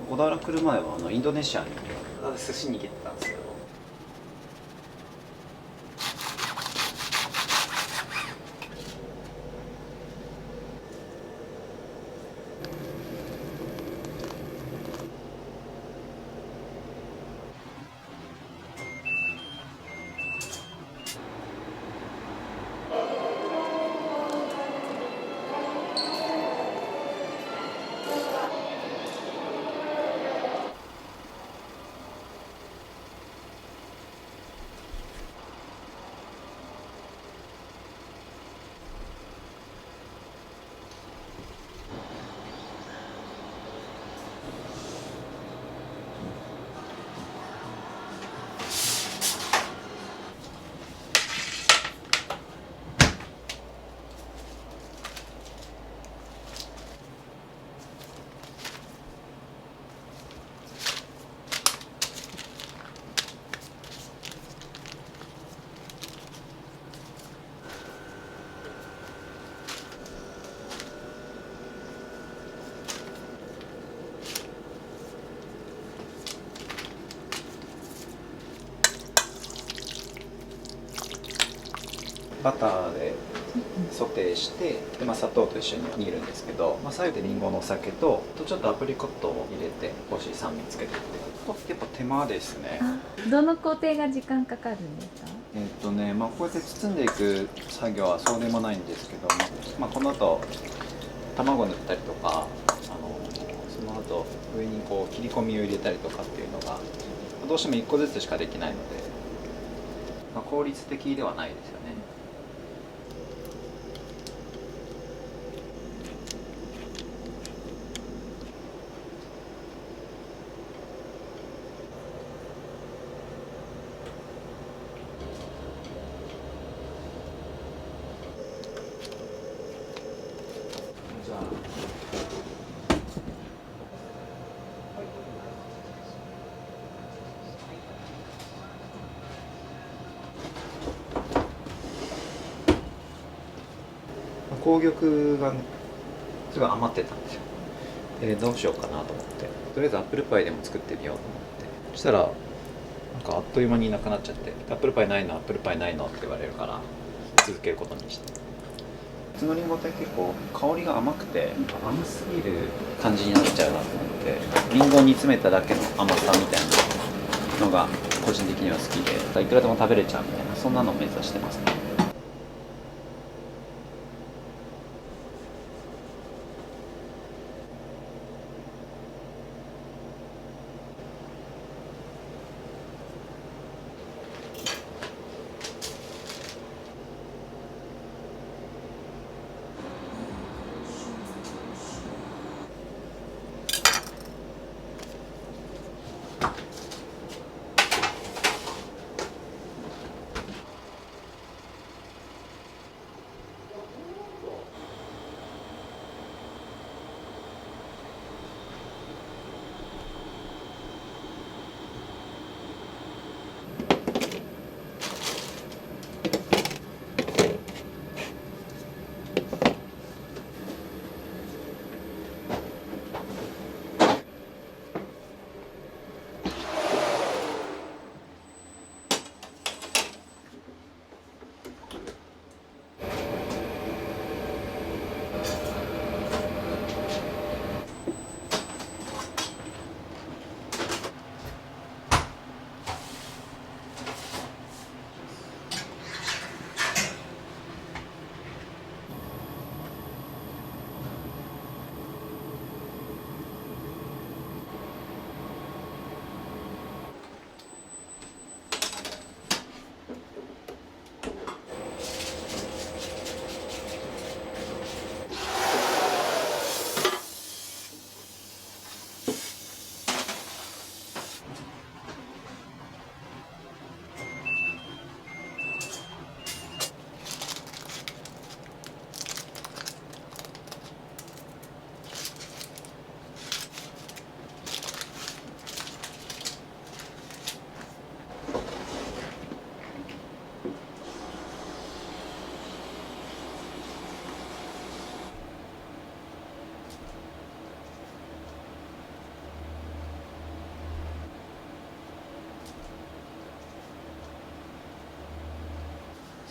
小田原来る前はインドネシアに寿司に行けてたんですけど、バターでソテーしてで、砂糖と一緒に煮るんですけど、最後でりんごのお酒とちょっとアプリコットを入れて少し酸味つけてって、ここってやっぱ手間ですね。どの工程が時間かかるんですか？こうやって包んでいく作業はそうでもないんですけども、この後卵塗ったりとか、その後上にこう切り込みを入れたりとかっていうのがどうしても1個ずつしかできないので、効率的ではないですよね。じゃあ紅玉がね、すごい余ってたんですよ。どうしようかなと思って、とりあえずアップルパイでも作ってみようと思って、そしたらなんかあっという間になくなっちゃって、アップルパイないのアップルパイないのって言われるから続けることにして。普通のりんごって結構香りが甘くて甘すぎる感じになっちゃうなと思って、りんごを煮詰めただけの甘さみたいなのが個人的には好きで、いくらでも食べれちゃうみたいな、そんなのを目指してますね。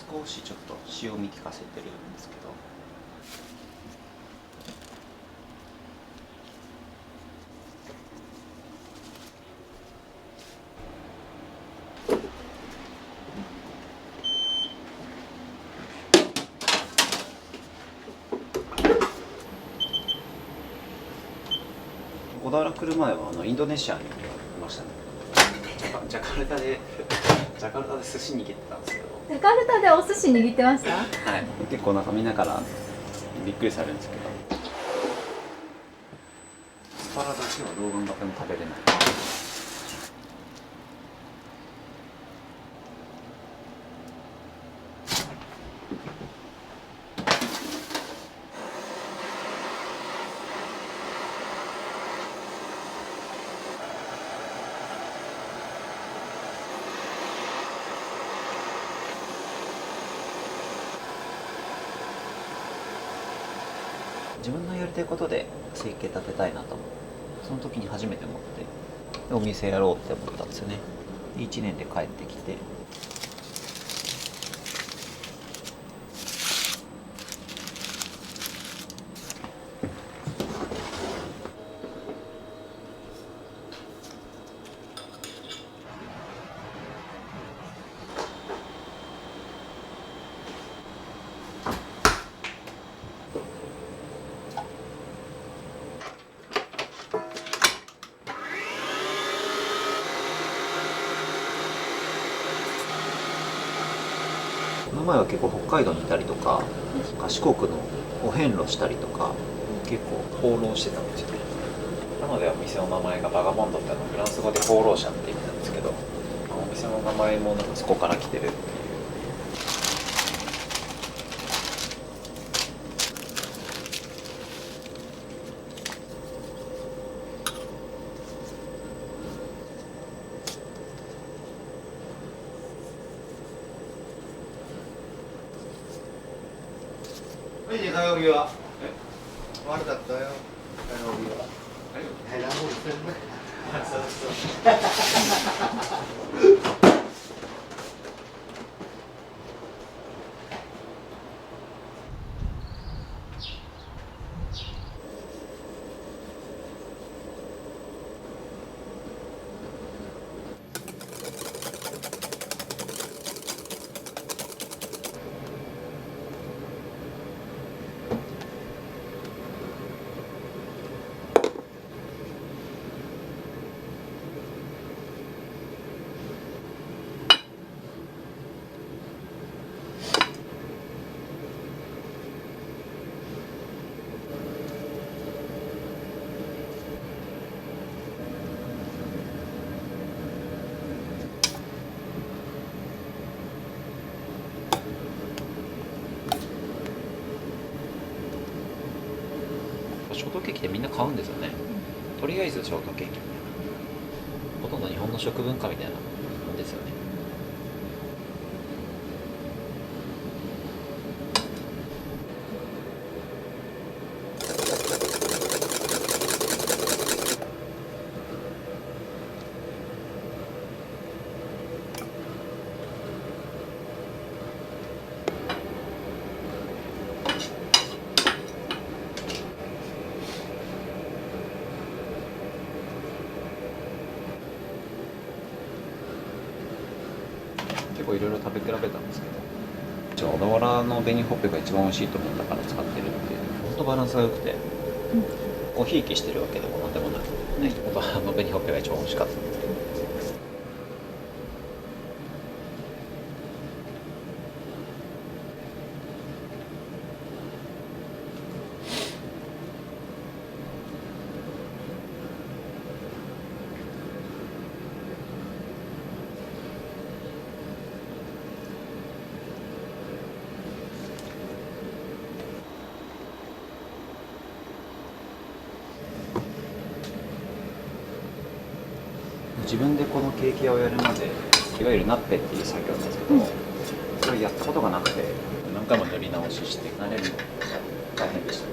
少しちょっと塩味効かせてるんですけど、小田原来る前はインドネシアにいましたね。ジャカルタで寿司握ってたんですけど、ジャカルタでお寿司握ってました？はい、結構なんかみんなからびっくりされるんですけど、スパラだけは老眼バテも食べれない。自分のやりたいことで生計立てたいなと思って、その時に初めて思ってお店やろうって思ったんですよね。1年で帰ってきて、この前は結構北海道にいたりとか、四国のお遍路したりとか、結構放浪してたんですよね。なのでお店の名前がバガボンドってフランス語で放浪者って意味なんですけど、お店の名前もなんかそこから来てるっていう。火曜日は悪かったよ。火曜日は。変なもんしてるね。そうそう。ショートケーキってみんな買うんですよね。とりあえずショートケーキみたいな、ほとんど日本の食文化みたいなもんですよね。結構いろいろ食べ比べたんですけど、小田原の紅ほっぺが一番美味しいと思ったから使ってるっていう。ほんとバランスが良くて、こうひいきしてるわけでもなんでもなくて、ね、小田原の紅ほっぺが一番美味しかった。自分でこのケーキ屋をやるまで、いわゆるナッペっていう作業なんですけど、それやったことがなくて、何回も塗り直しして慣れるのが大変でした。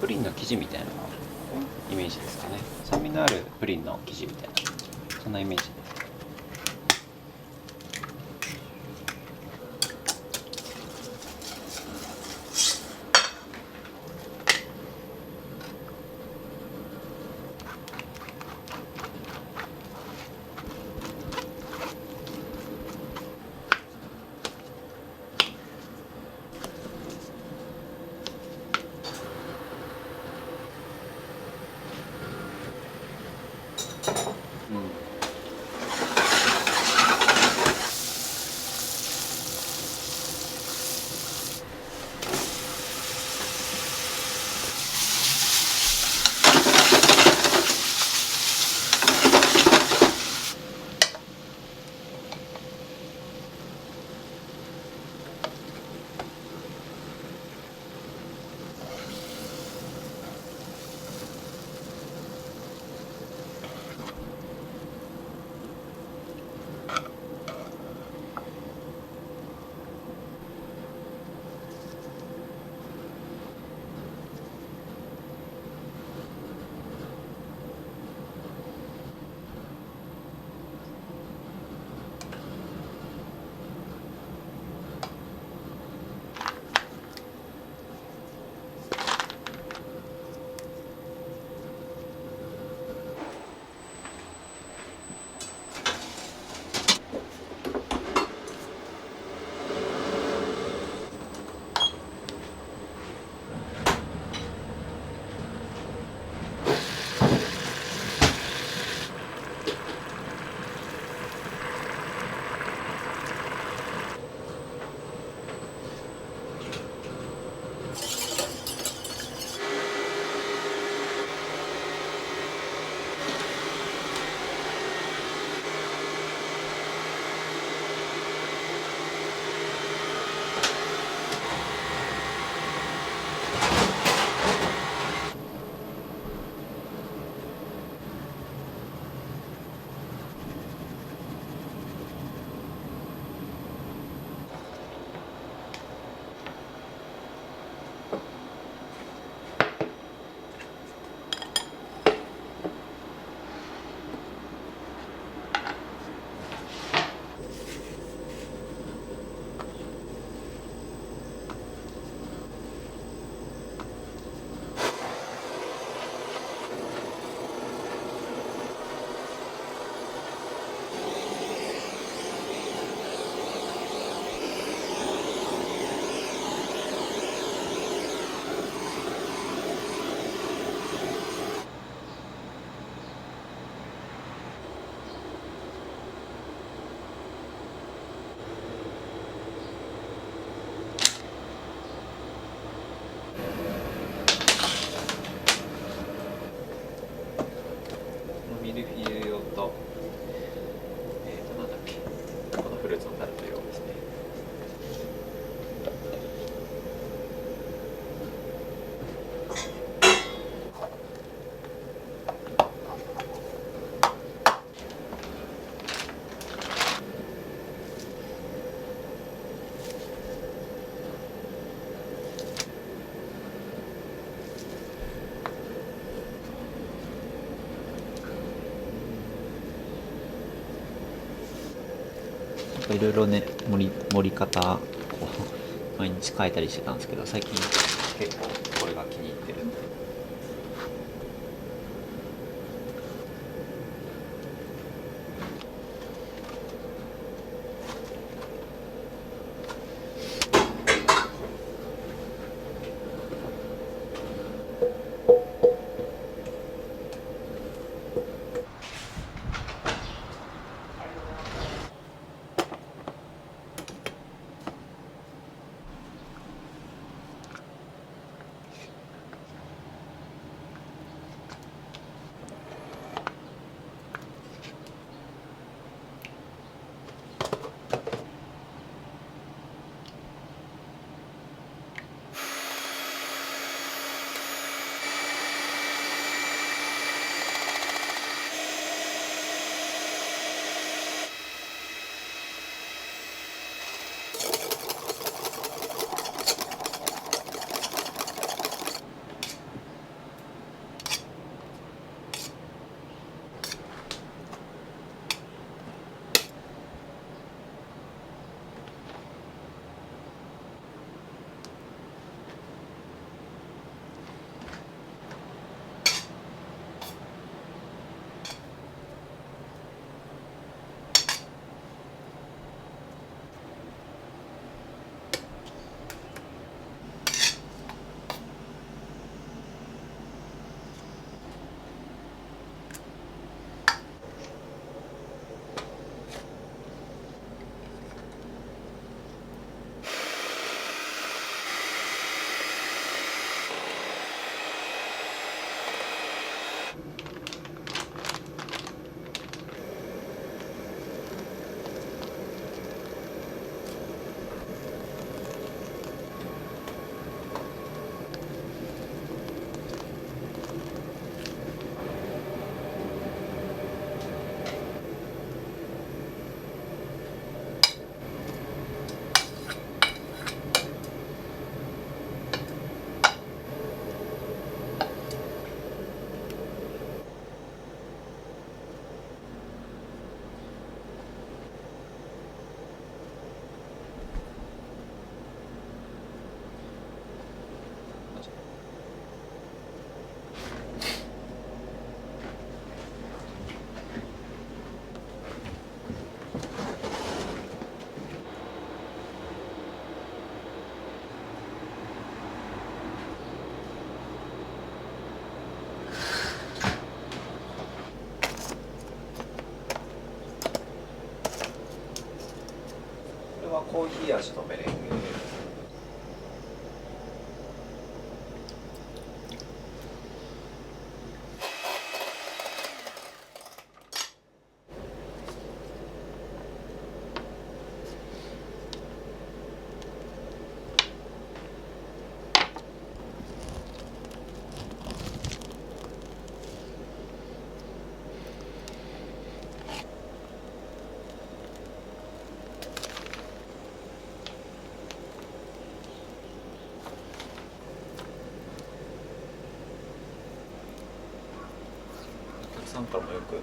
プリンの生地みたいなイメージですかね。酸味のあるプリンの生地みたいな、そんなイメージです。ミルフィーユ用と、なんだっけ、このフルーツのタルト用ですね。いろいろね、盛り方こう毎日変えたりしてたんですけど、最近結構これが気に入ってるんで。はコーヒー味のメレンゲ。お客さんからもよくこ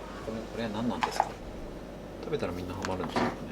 れは何なんですか、食べたらみんなハマるんですよね。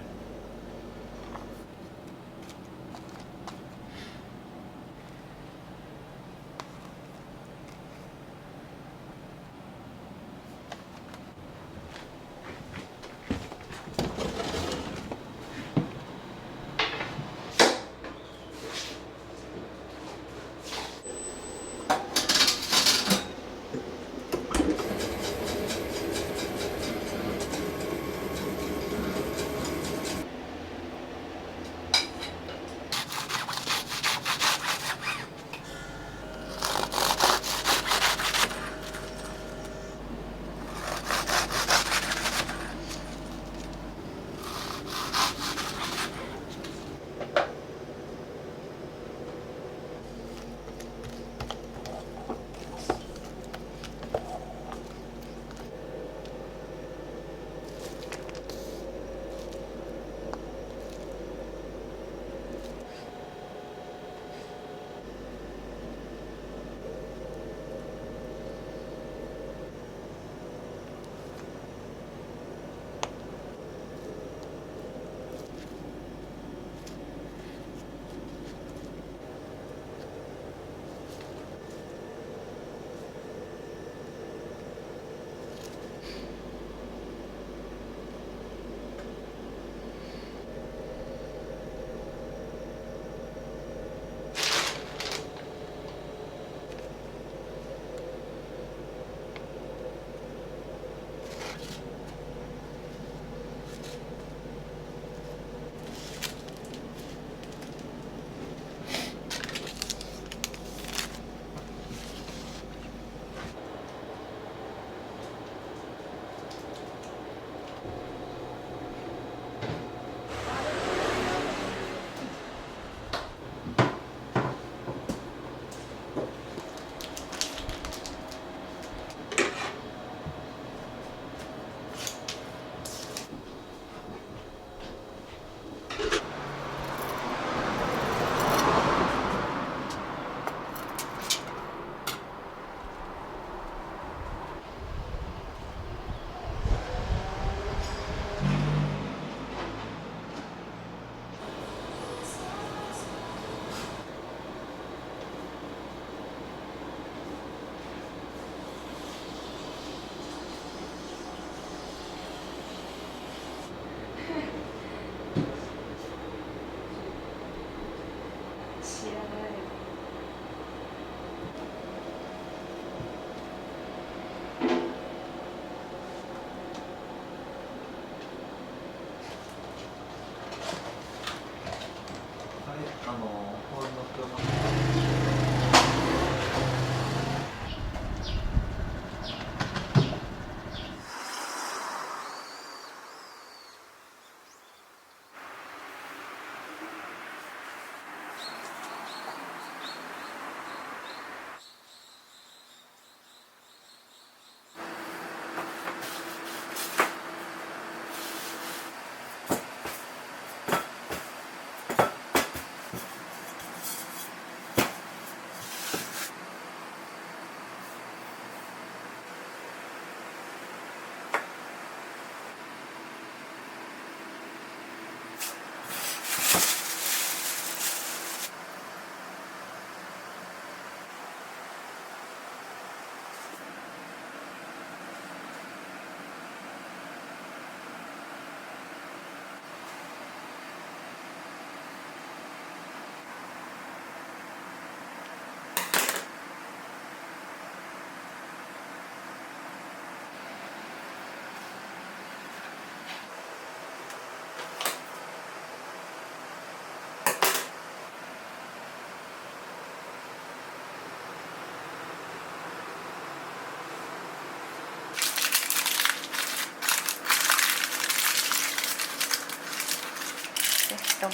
ぜひとも。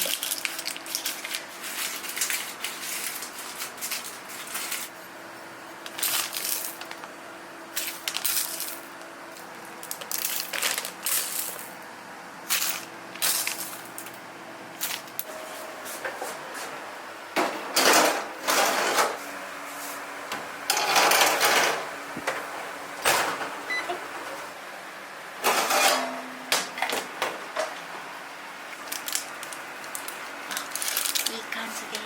いい感じです。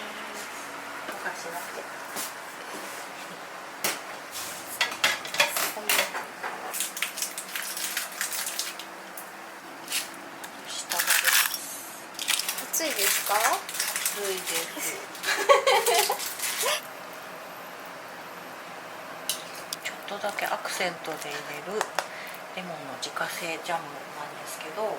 おかしなくて。下までます。暑いですか？暑いです。ちょっとだけアクセントで入れるレモンの自家製ジャムなんですけど。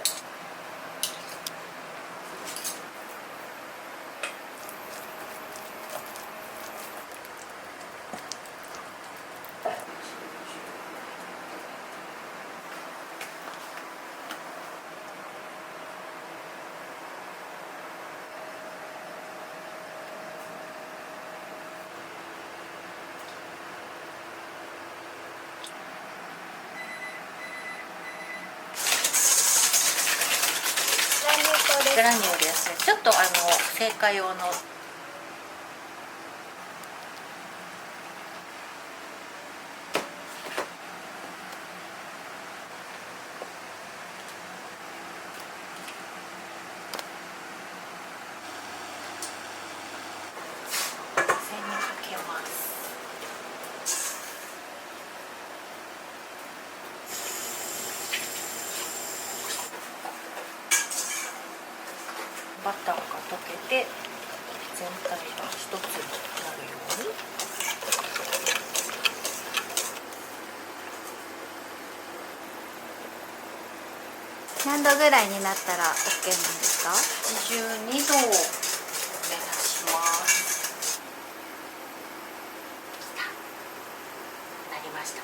グラニューです。ちょっと製菓用の線にかけます。バターが溶けて全体が一つになるように。何度ぐらいになったら OK なんですか82度を目指します。なりました。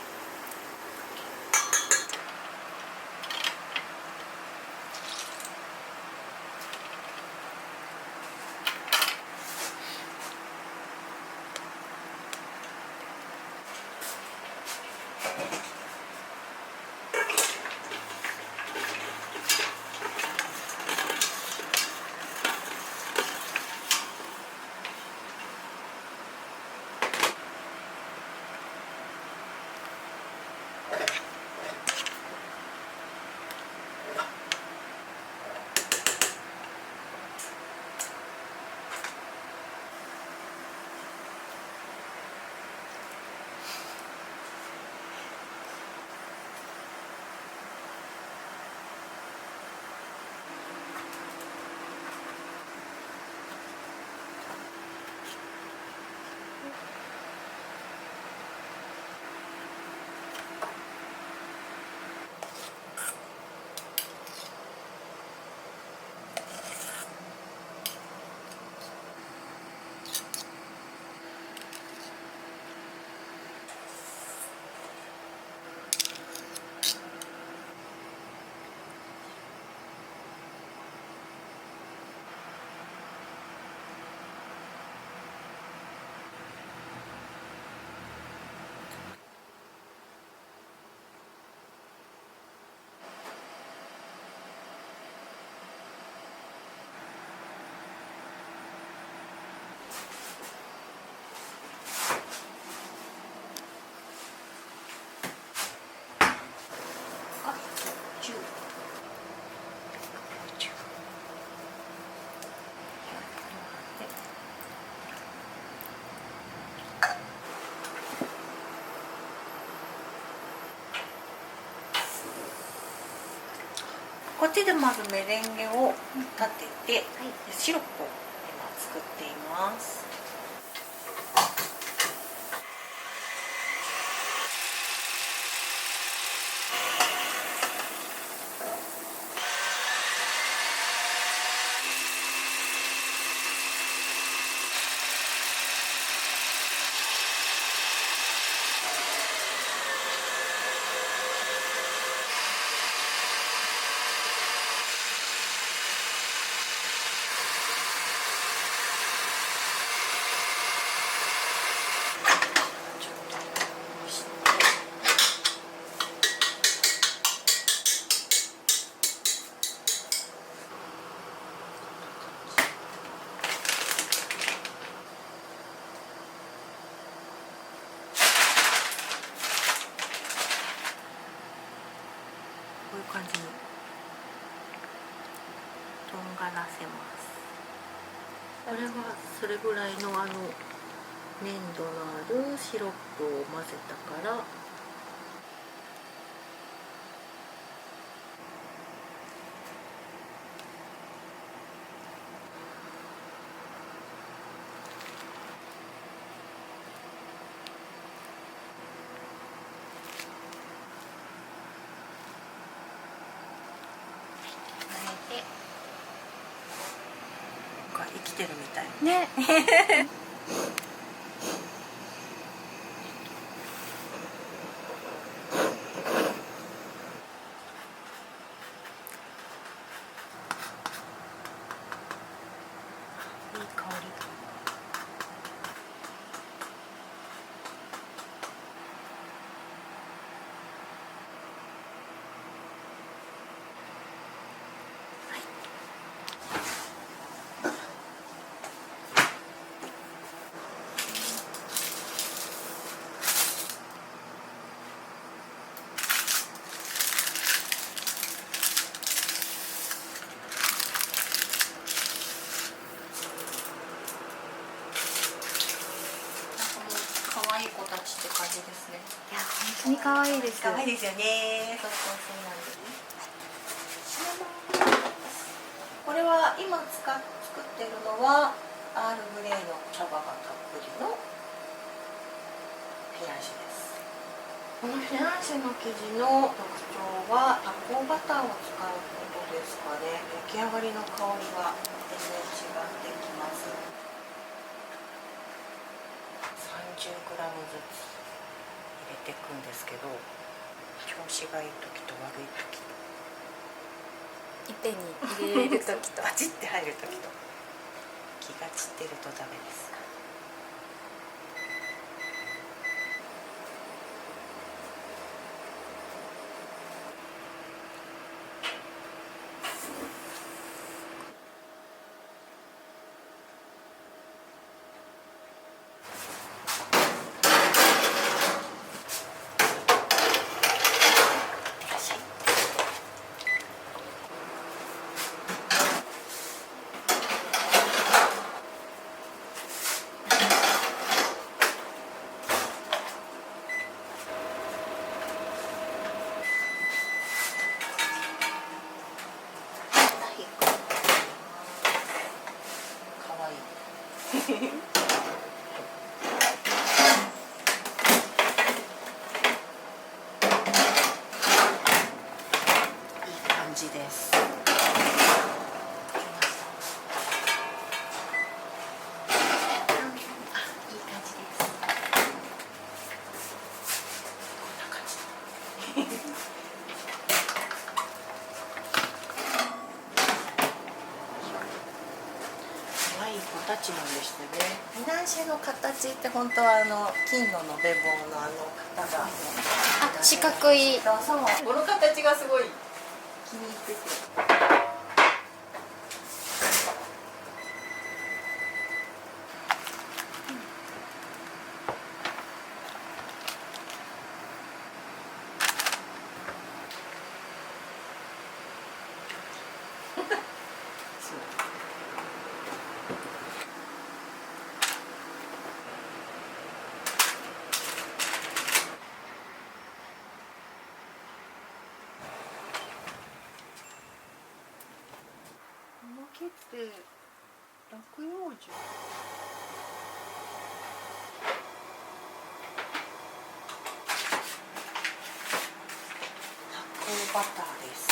こっちでまずメレンゲを立てて、シロップを今作っています。感じにとんがらせます。これはそれぐらいの粘度のあるシロップを混ぜたからなんか生きてるみたいね。いい香り。可愛い子たちって感じですね。いや本当に可愛いです。可愛いですよね。そうそうそうなんですね。これは今作ってるのはアールグレイの茶葉がたっぷりのフィナンシェです。このフィナンシェの生地の特徴は発酵バターを使うことですかね。焼き上がりの香りが全然違ってきます。30g ずつ入れていくんですけど、調子がいい時と悪い時といっぺんに入れる時とバチって入る時と気が散ってるとダメです。です。いい感じです。こんな感じ。可愛い子たちなんですね。フィナンシェの形って本当は金の延べ棒の型が四角い。そう、この形がすごい気に入ってて。毛って落葉樹。発酵バターです。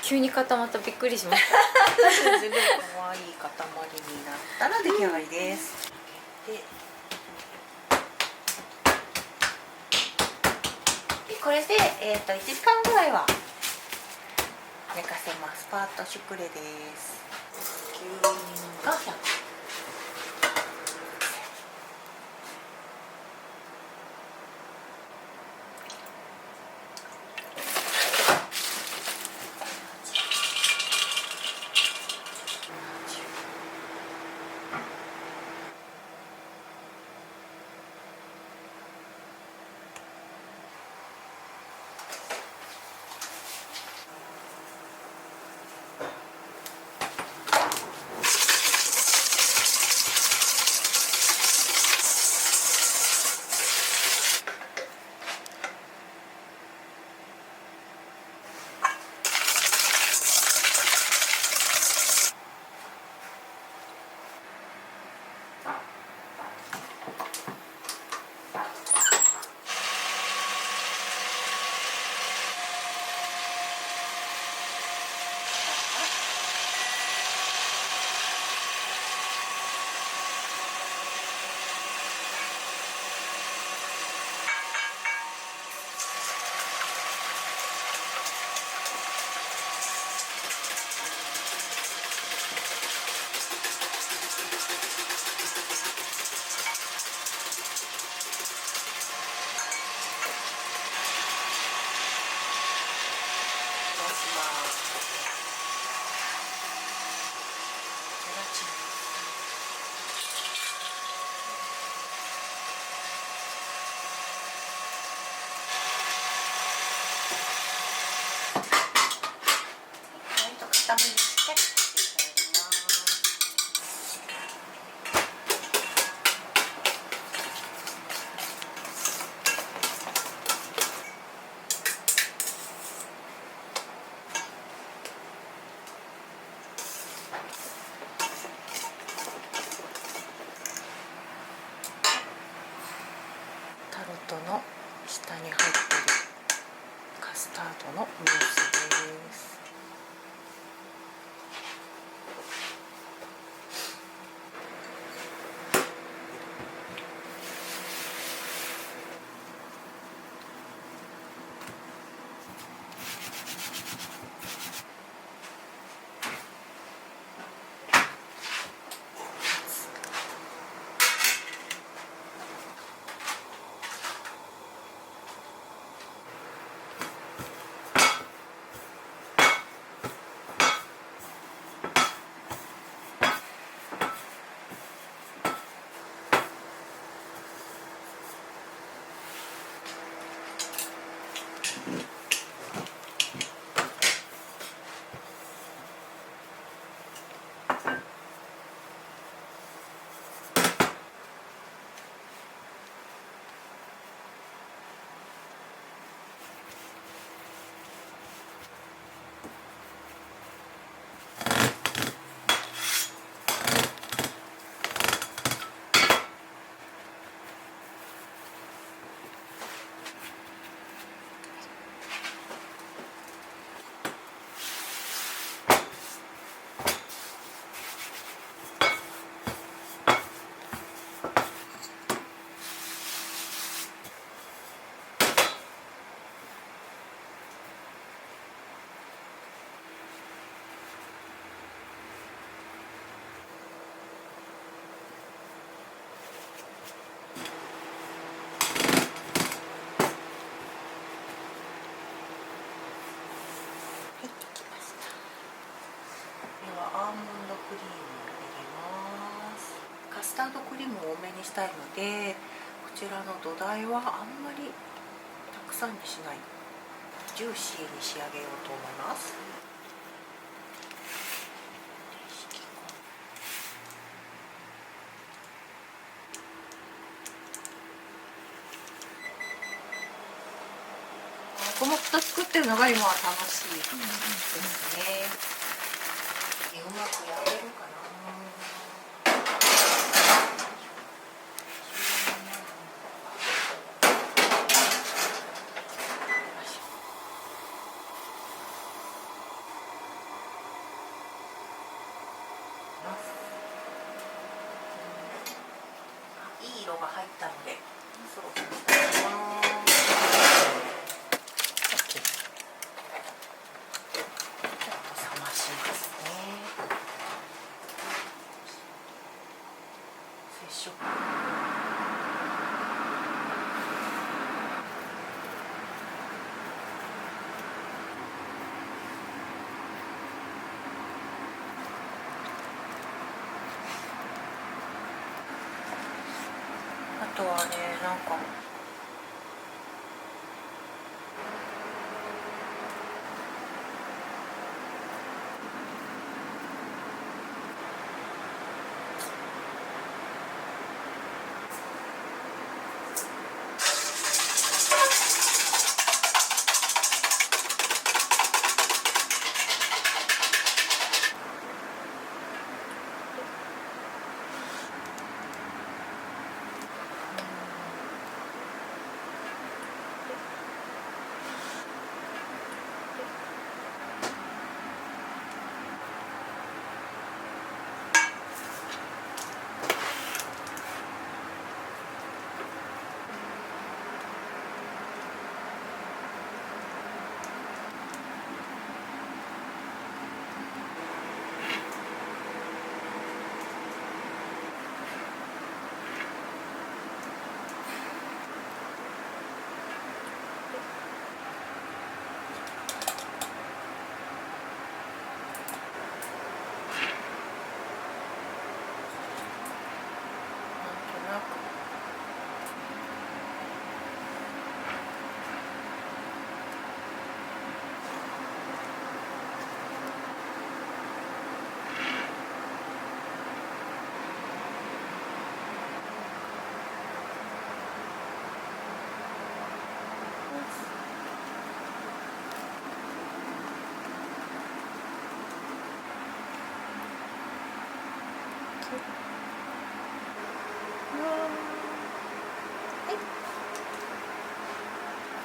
急に固まった、びっくりしまし全然可愛い塊になったら出来上がりです。でこれで、1時間ぐらいは寝かせます。パートシュクレです。牛乳が100。固めにしていただきます。タルトの下に入っているカスタードのムースです。アーモンドクリームを入れます。カスタードクリームを多めにしたいので、こちらの土台はあんまりたくさんにしない、ジューシーに仕上げようと思います。黙々と作ってるのが今は楽しいですね。うまくやれるかな。色が入ったのでそろそろいきます。OK。冷ましますね。接触。あとはね、なんか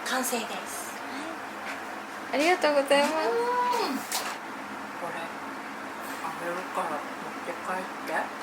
完成です。ありがとうございます。これあげるから持って帰って。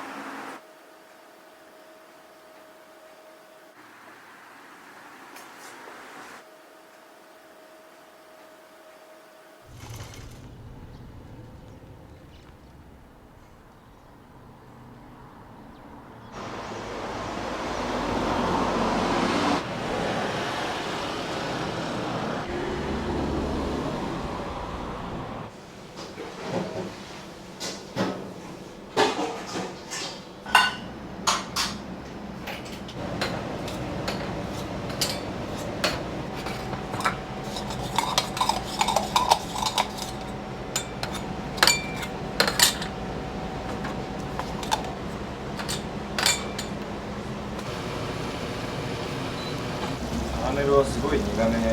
カラメルはすごい苦めにち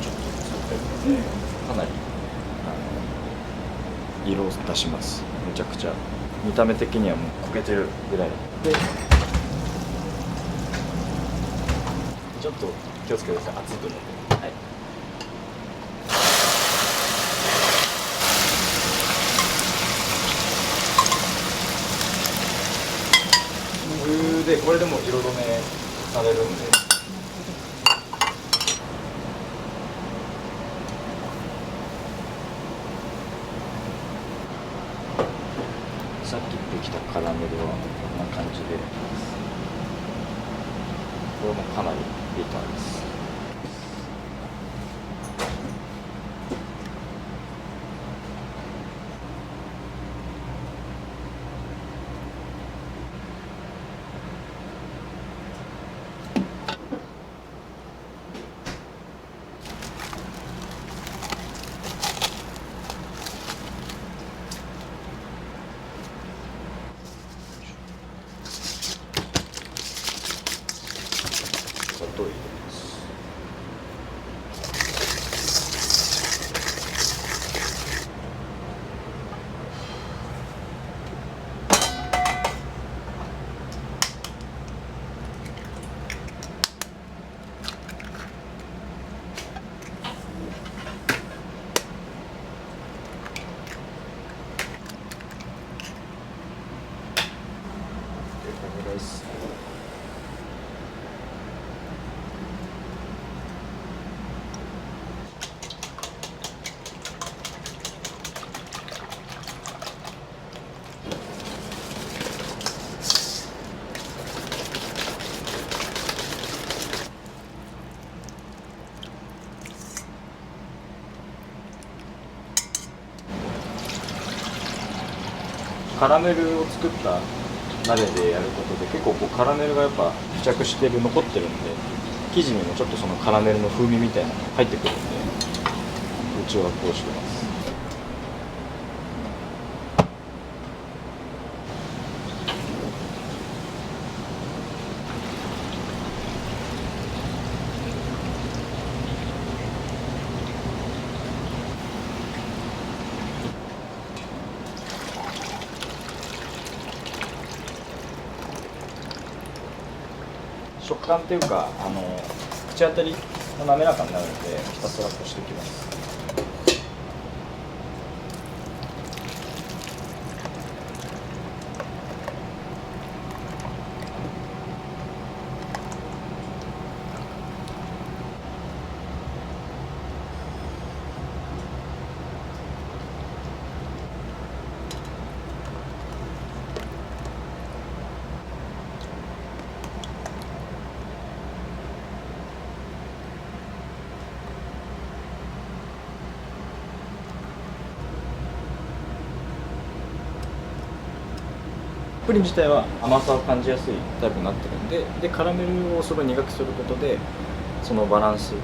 ょっと作ってるので、かなり色を出します。めちゃくちゃ見た目的にはもう焦げてるぐらいで、ちょっと気をつけてください、熱いと思う。はい、でこれでも色止めされるんで。さっきできたカラメルはこんな感じで、これもかなりビターです。砂糖入れます。で、これです。カラメルを作った鍋でやることで結構こうカラメルがやっぱ付着してる残ってるんで、生地にもちょっとそのカラメルの風味みたいなのが入ってくるんで、うちはこうしてます。食感っていうか口当たりが滑らかになるのでひたすらこしていきます。プリン自体は甘さを感じやすいタイプになってるんで、カラメルをすごい苦くすることでそのバランスを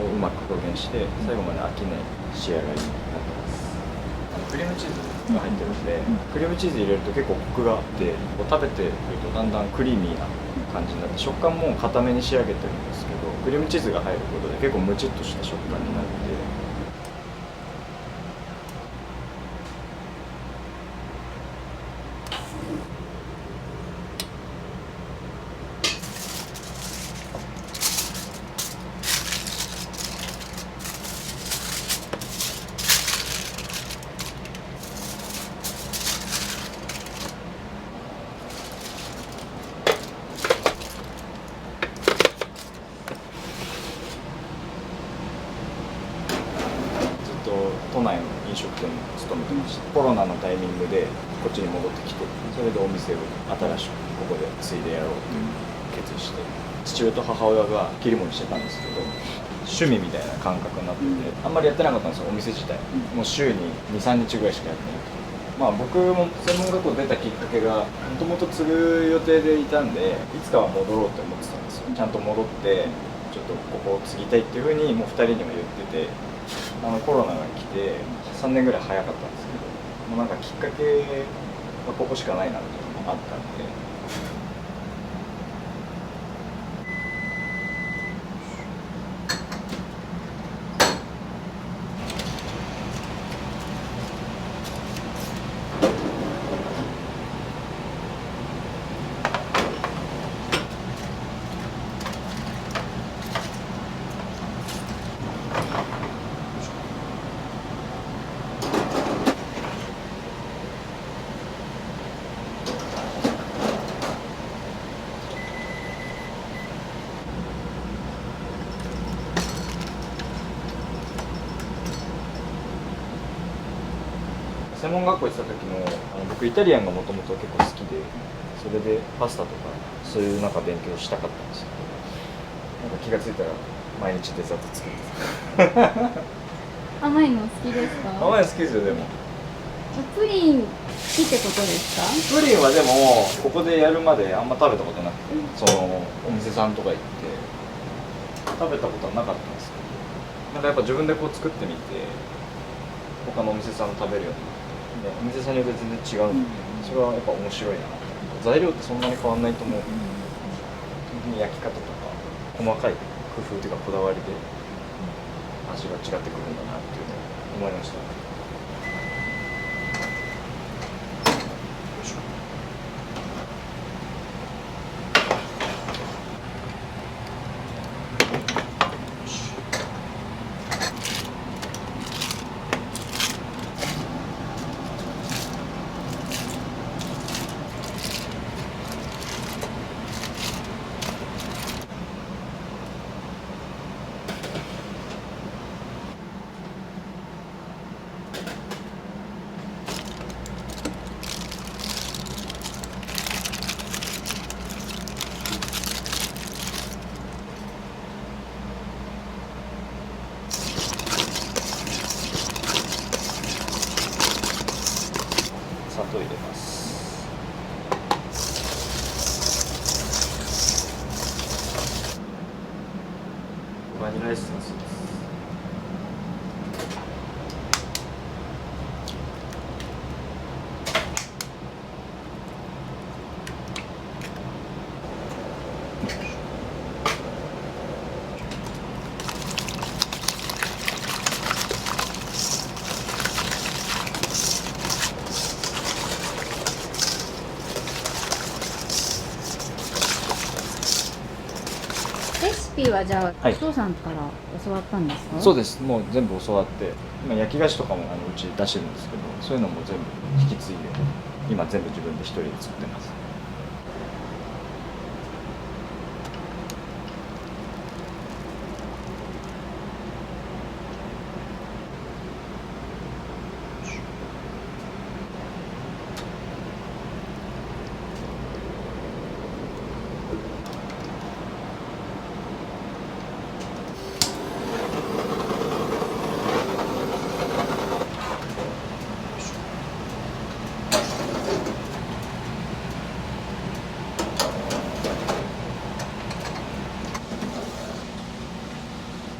うまく表現して最後まで飽きない仕上がりになってます。クリームチーズが入ってるんで、クリームチーズ入れると結構コクがあって、こう食べてるとだんだんクリーミーな感じになって、食感も固めに仕上げてるんですけど、クリームチーズが入ることで結構ムチっとした食感になって。都内の飲食店に勤めてました。コロナのタイミングでこっちに戻ってきて、それでお店を新しくここで継いでやろうという決意して、父親と母親が切り盛りしてたんですけど、趣味みたいな感覚になってて、あんまりやってなかったんですよ、お店自体。もう週に 2,3 日ぐらいしかやってなくて、僕も専門学校出たきっかけがもともと継ぐ予定でいたんで、いつかは戻ろうって思ってたんですよ。ちゃんと戻ってちょっとここを継ぎたいっていうふうにもう2人にも言ってて、コロナが来て3年ぐらい早かったんですけど、もうなんかきっかけはここしかないなっていうのがあったんで。専門学校行ってた時も僕イタリアンがもともと結構好きで、それでパスタとかそういうなんか勉強したかったんですけど、なんか気が付いたら毎日デザート作ってた。甘いの好きですか？甘いの好きですよ。でもプリン好きってことですか？プリンはでもここでやるまであんま食べたことなくて、そのお店さんとか行って食べたことはなかったんですけど、なんかやっぱ自分でこう作ってみて他のお店さん食べるようになって、お店さんによって全然違うんで、それはやっぱ面白いな。材料ってそんなに変わんないと思う。本当に焼き方とか細かい工夫というかこだわりで味が違ってくるんだなっていうのを思いました。トを入れます。バニラエッセンスです。レシピはじゃあ、はいお父さんから教わったんですか？そうです。もう全部教わって、今焼き菓子とかもうち出してるんですけど、そういうのも全部引き継いで、今全部自分で一人で作ってます。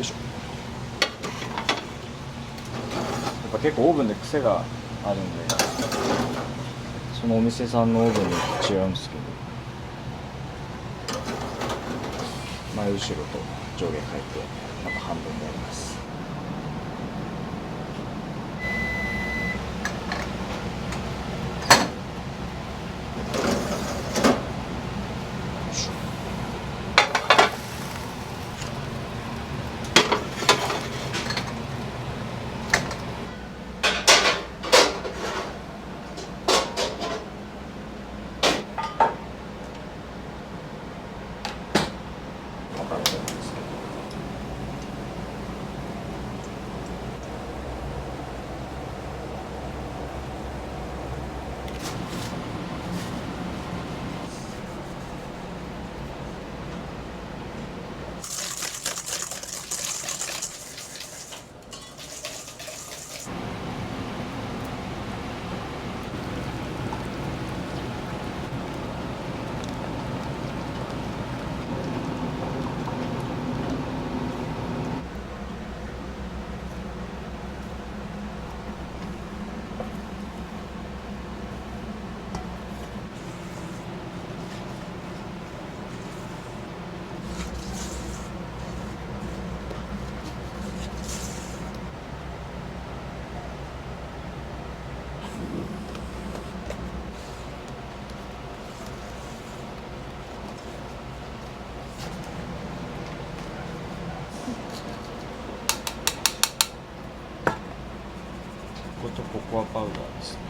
よいしょ。やっぱ結構オーブンで癖があるんで、そのお店さんのオーブンによって違うんですけど、前後ろと上下変えてまた半分でやります。わかると思うんですけど。こことココアパウダーですね。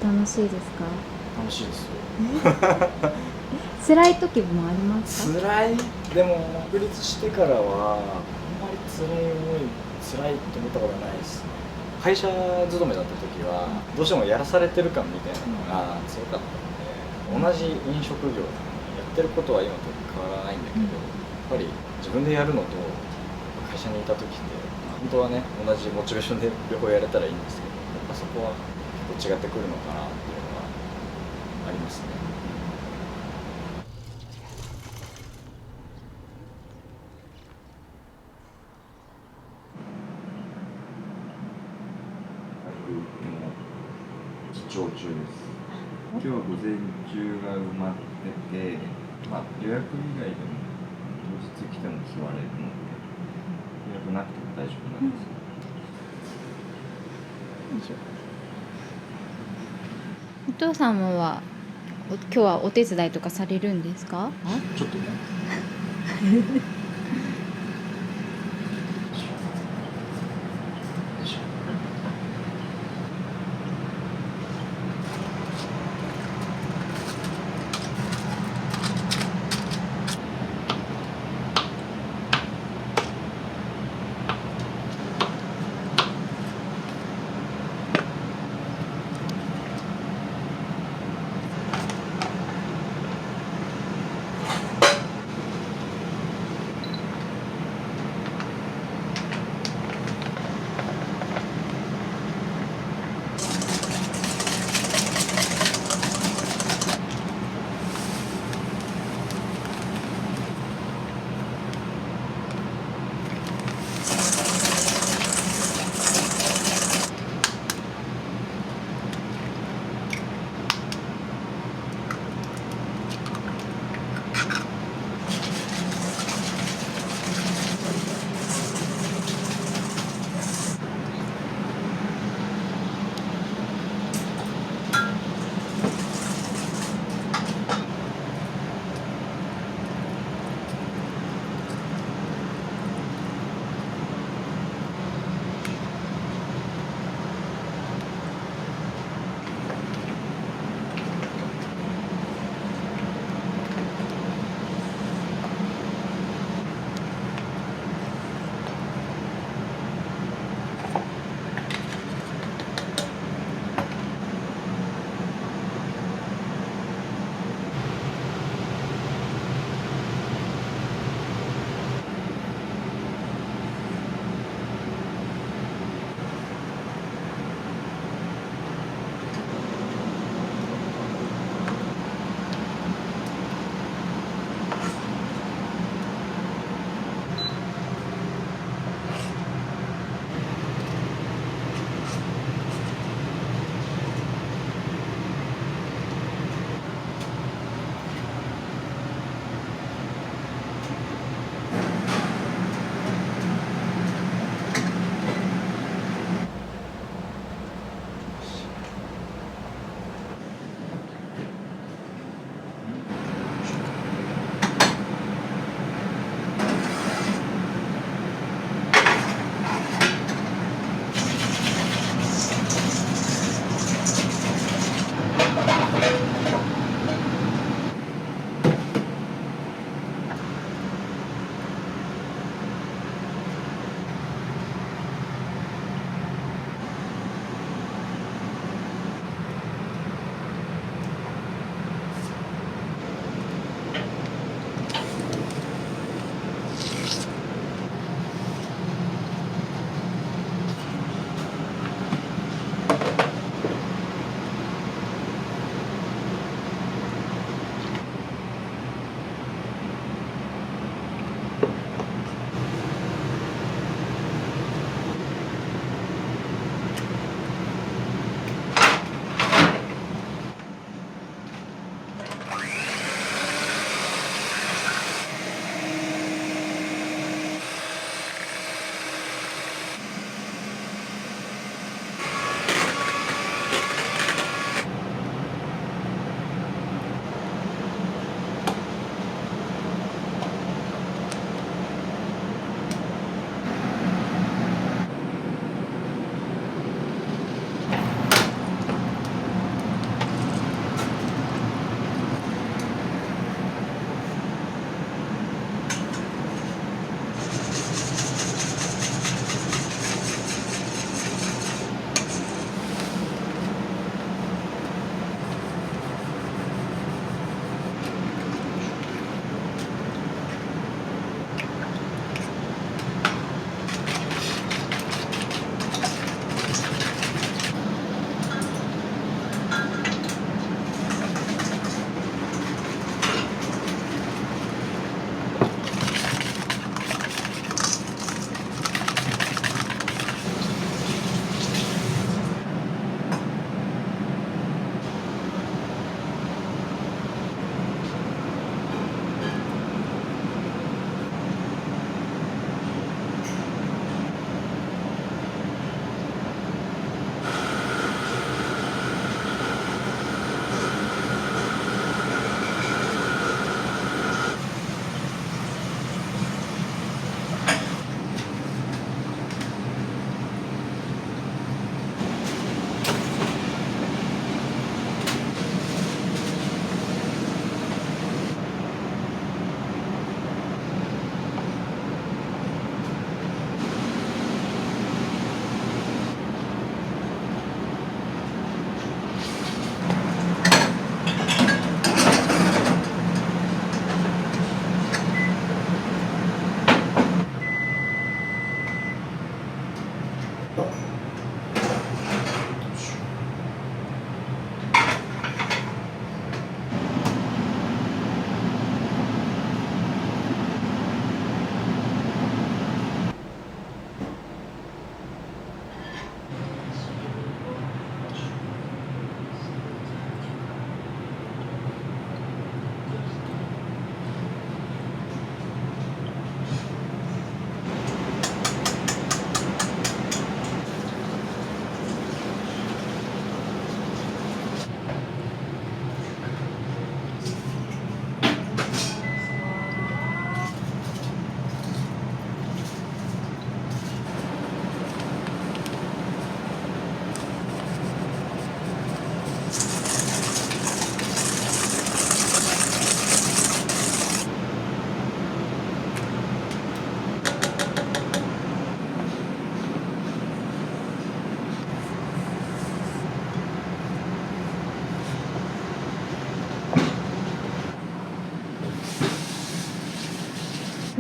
楽しいですか？楽しいですよ。辛い時もありますか？辛い、でも独立してからはあんまり辛いって思ったことはないですね。会社勤めだった時はどうしてもやらされてる感みたいなのが強かったので、同じ飲食業なのにやってることは今と変わらないんだけど、やっぱり自分でやるのと会社にいた時って本当はね同じモチベーションで両方やれたらいいんですけど、やっぱそこは結構違ってくるのかなっていうのはありますね。記帳中です。今日は午前中が埋まってて、まあ、予約以外でも当日来ても座れるので、予約なくても大丈夫なんです。お父様は今日はお手伝いとかされるんですか？ちょっとね。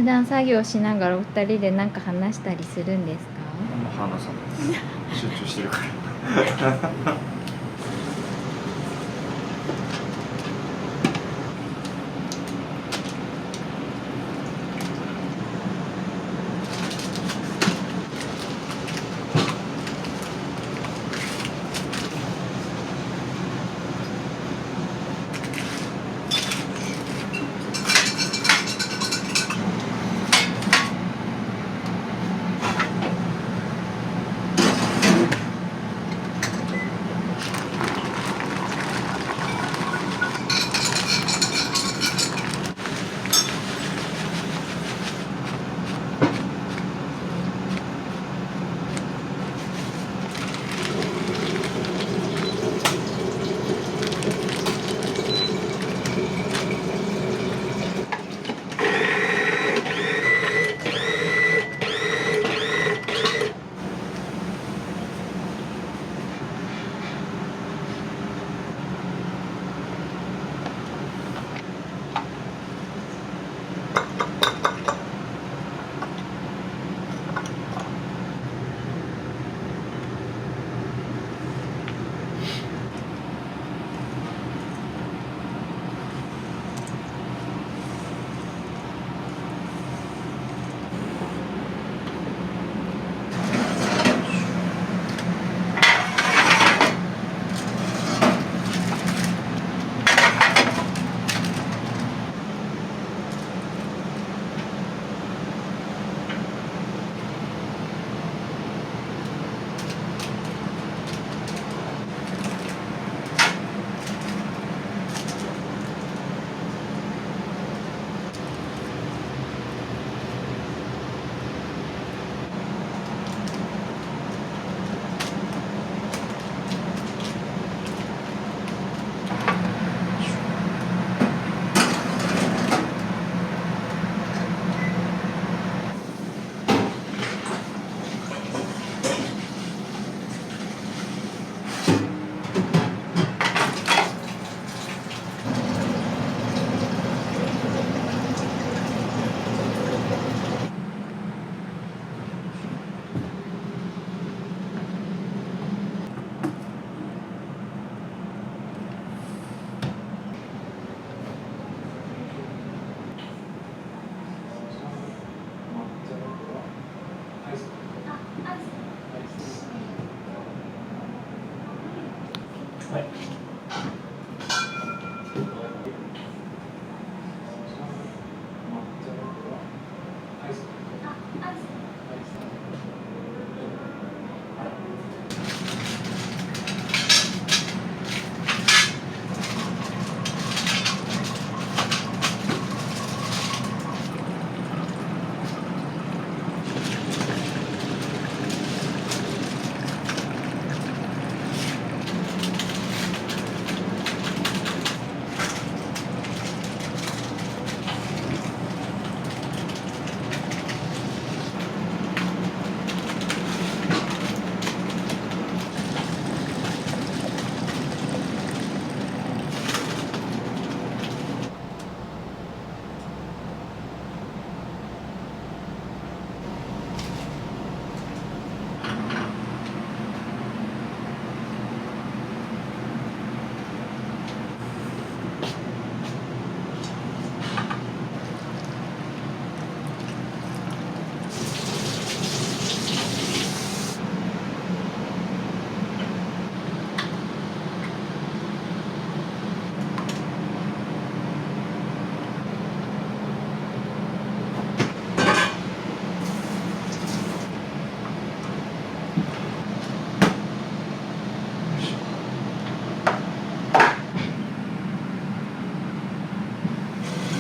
普段作業しながらお二人で何か話したりするんですか？あんま話さないです集中してるから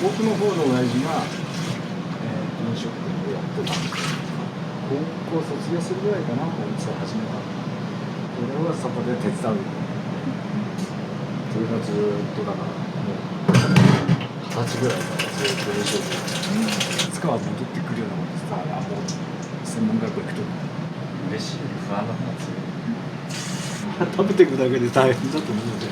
僕の方の親父が、飲食店をやってたんです。高校卒業するぐらいかな、お店を始めたの。俺はそこで手伝う。それがずっとだからもう20歳ぐらいからずっと飲食店。いつかは戻ってくるようなことさ、もう専門学校行くと嬉しい不安な話食べていくだけで大変だと思うので。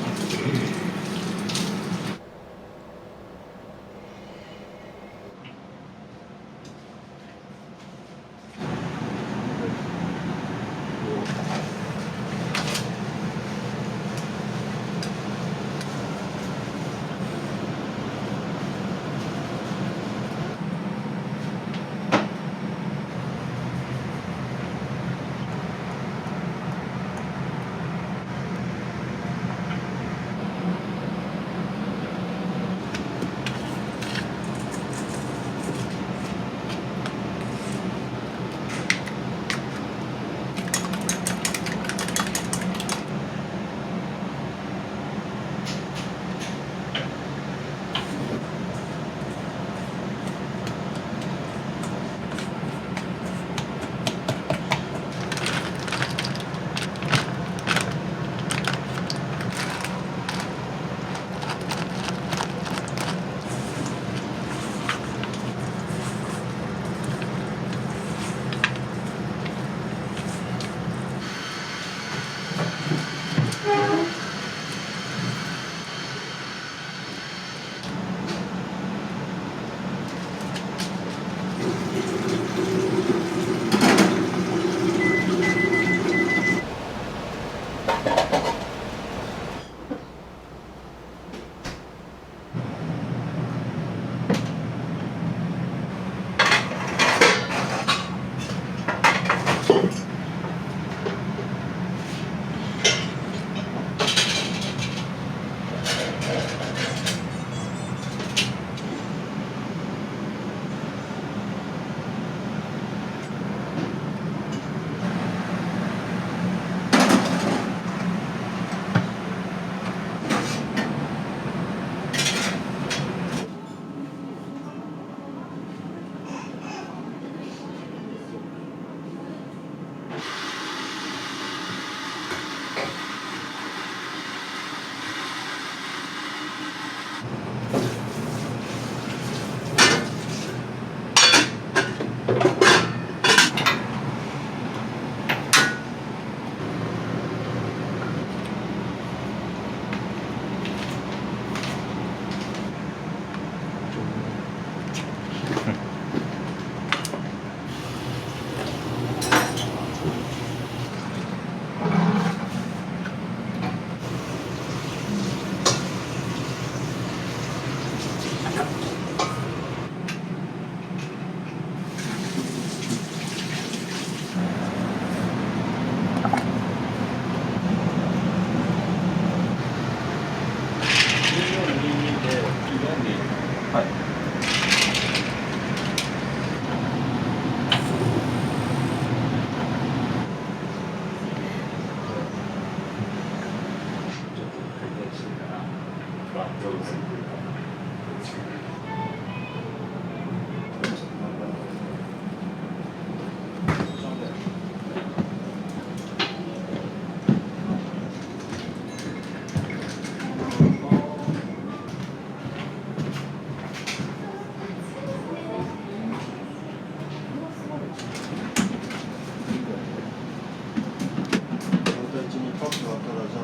1にパックあったらじゃあ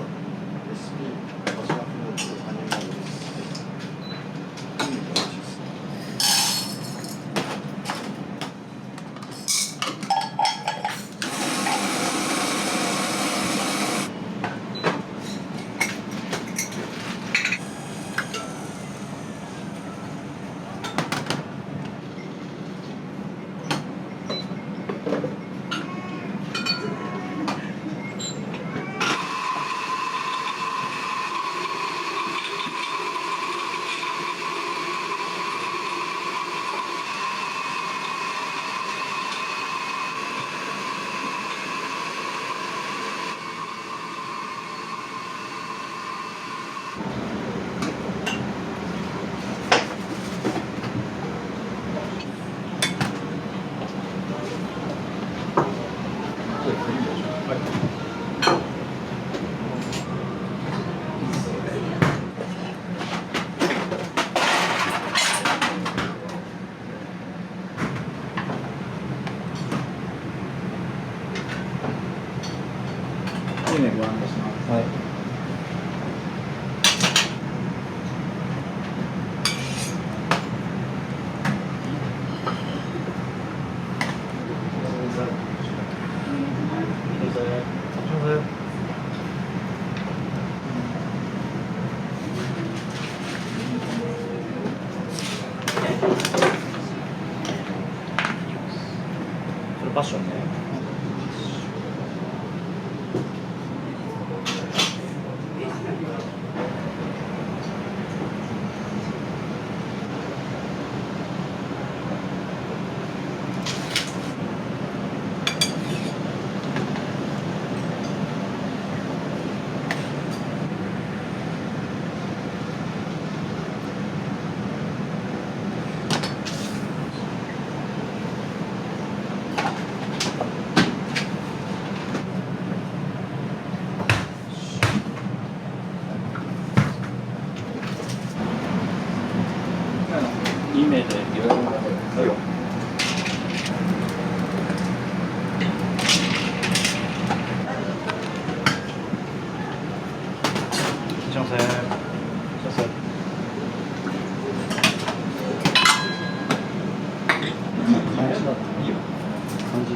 SP パッションフルーツハニーマンゴーです。いいね、美味しいですね。いいね、ご案内します。はい。それパッションね。2名でいろいろなのよ。すいません。すいません。感じだったいいよ。感じ。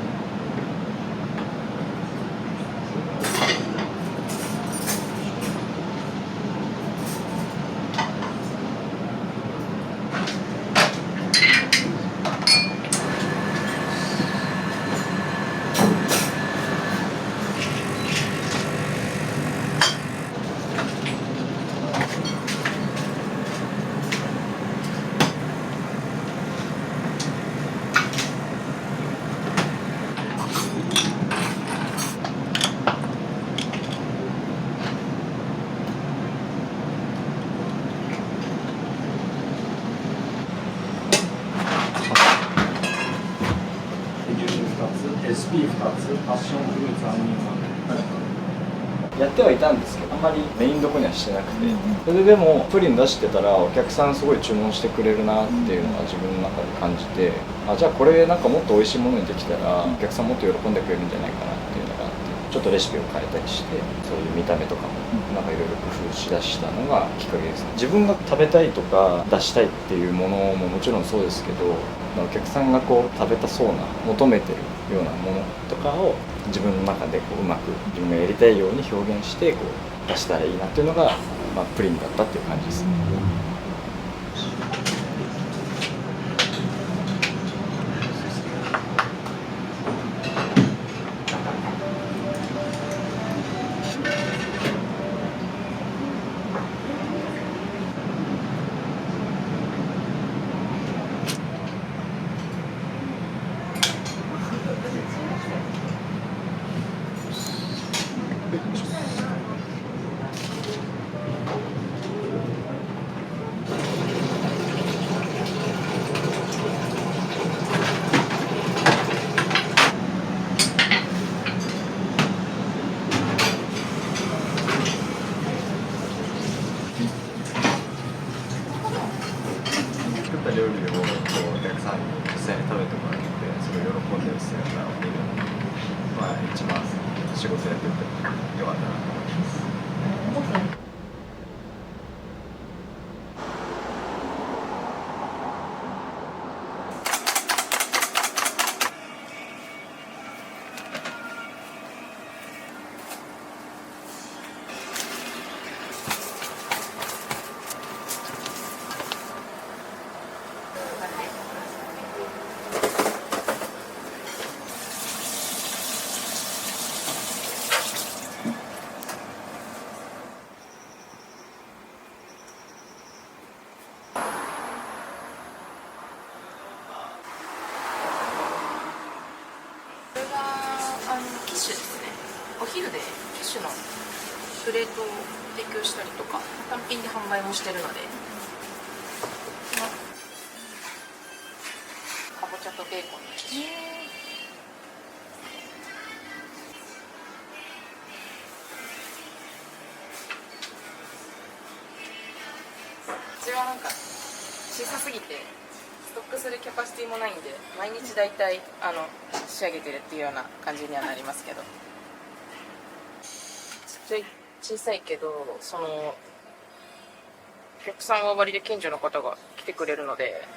SP2 つ、パッションフルーツアンニマン。やってはいたんですけど、あんまりメインどこにはしてなくて、それでもプリン出してたらお客さんすごい注文してくれるなっていうのが自分の中で感じて、あ、じゃあこれなんかもっと美味しいものにできたらお客さんもっと喜んでくれるんじゃないかなっていうのがあって、ちょっとレシピを変えたりして、そういう見た目とかもなんかいろいろ工夫しだしたのがきっかけですね。自分が食べたいとか出したいっていうものももちろんそうですけど、お客さんがこう食べたそうな求めてるようなものとかを自分の中でこううまく自分がやりたいように表現してこう出したらいいなっていうのが、プリンだったっていう感じですね。料理をこうお客さんに実際に食べてもらってそれを喜んでる姿を見るのが、まあ、一番仕事やっててよかったなと思います。これがキッシュですね。お昼でキッシュのプレートを提供したりとか単品で販売もしてるので、かぼちゃとベーコンのキッシュ。うちはなんか小さすぎてストックするキャパシティもないんで、毎日だいたい仕上げてるっていうような感じにはなりますけど、ちっちゃい小さいけどそのお客さんは割で近所の方が来てくれるので、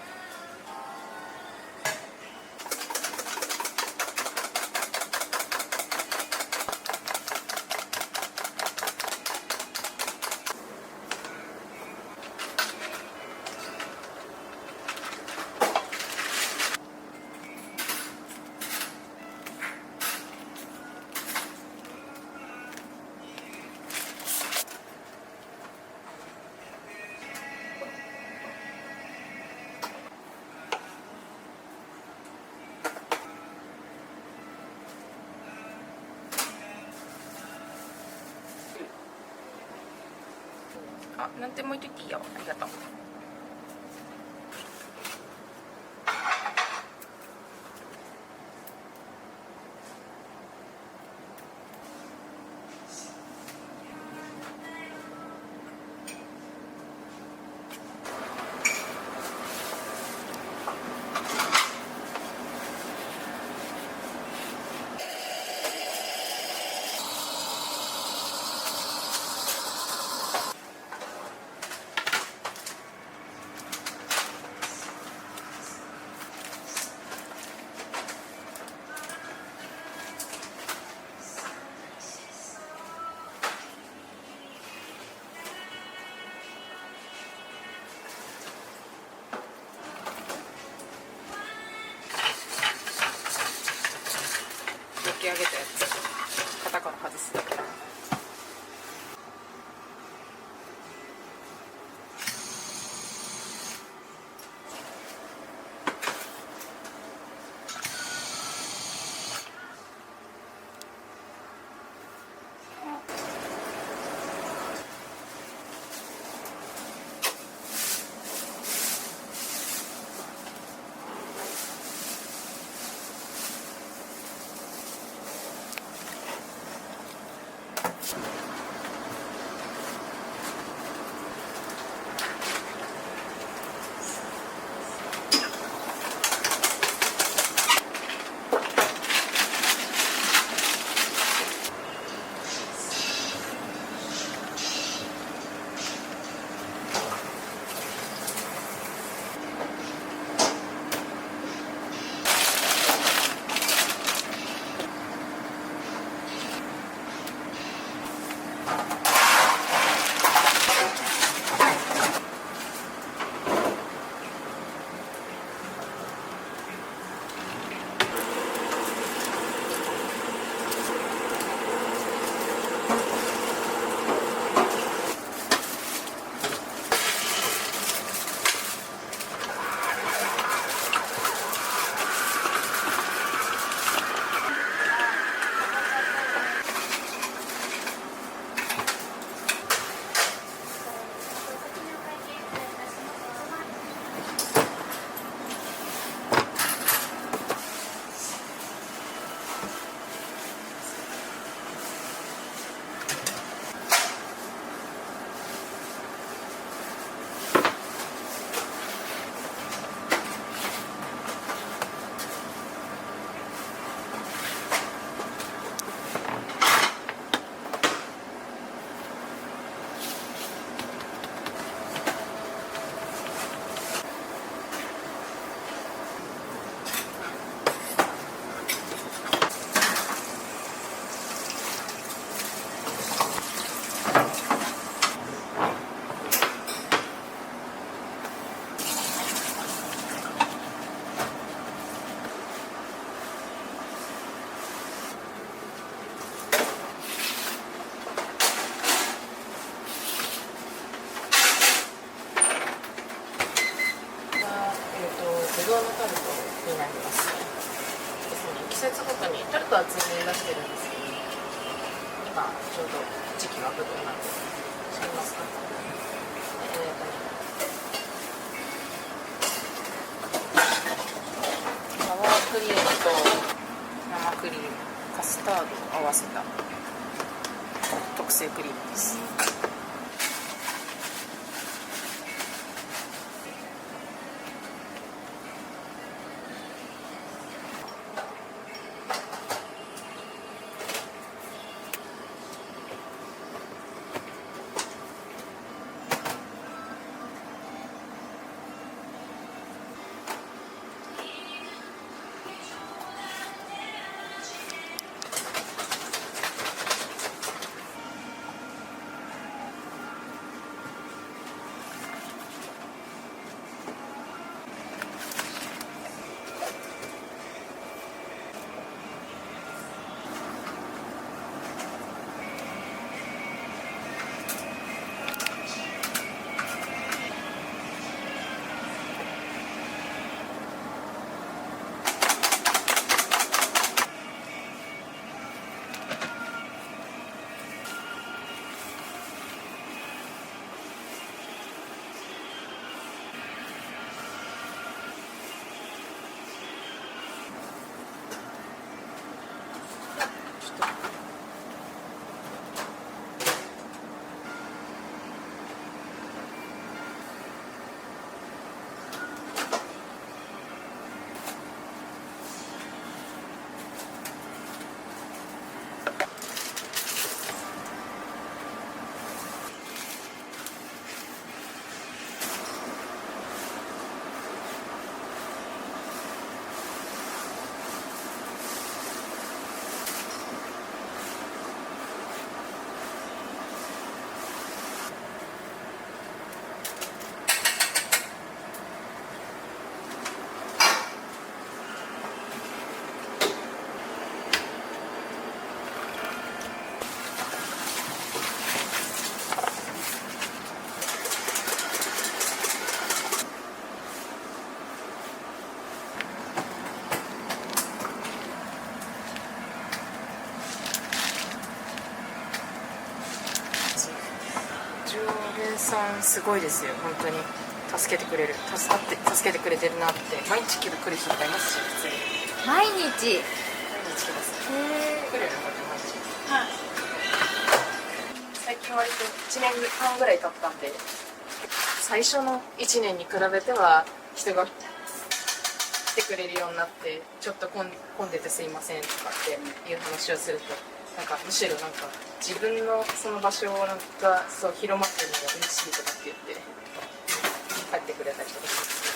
あ、なんでも置いといていいよ。ありがとう。ぶどうのタルトになりますですね。季節ごとにタルトは通年出してるんですけど、今ちょうど時期がぶどうなんで知りますか？サワークリームと生クリーム、カスタードを合わせた特製クリームです。常連さんすごいですよ、本当に助けてくれる、助けてくれてるなって。毎日来る人とかいますし、普通に毎日。毎日来ます来るような方毎日。はい。最近割と1年半ぐらい経ったんで、最初の1年に比べては人が来てくれるようになって、ちょっと混んでてすいませんとかっていう話をすると、なんかむしろなんか自分のその場所がそう広まってるのが嬉しいとかって言って帰ってくれたりとかします。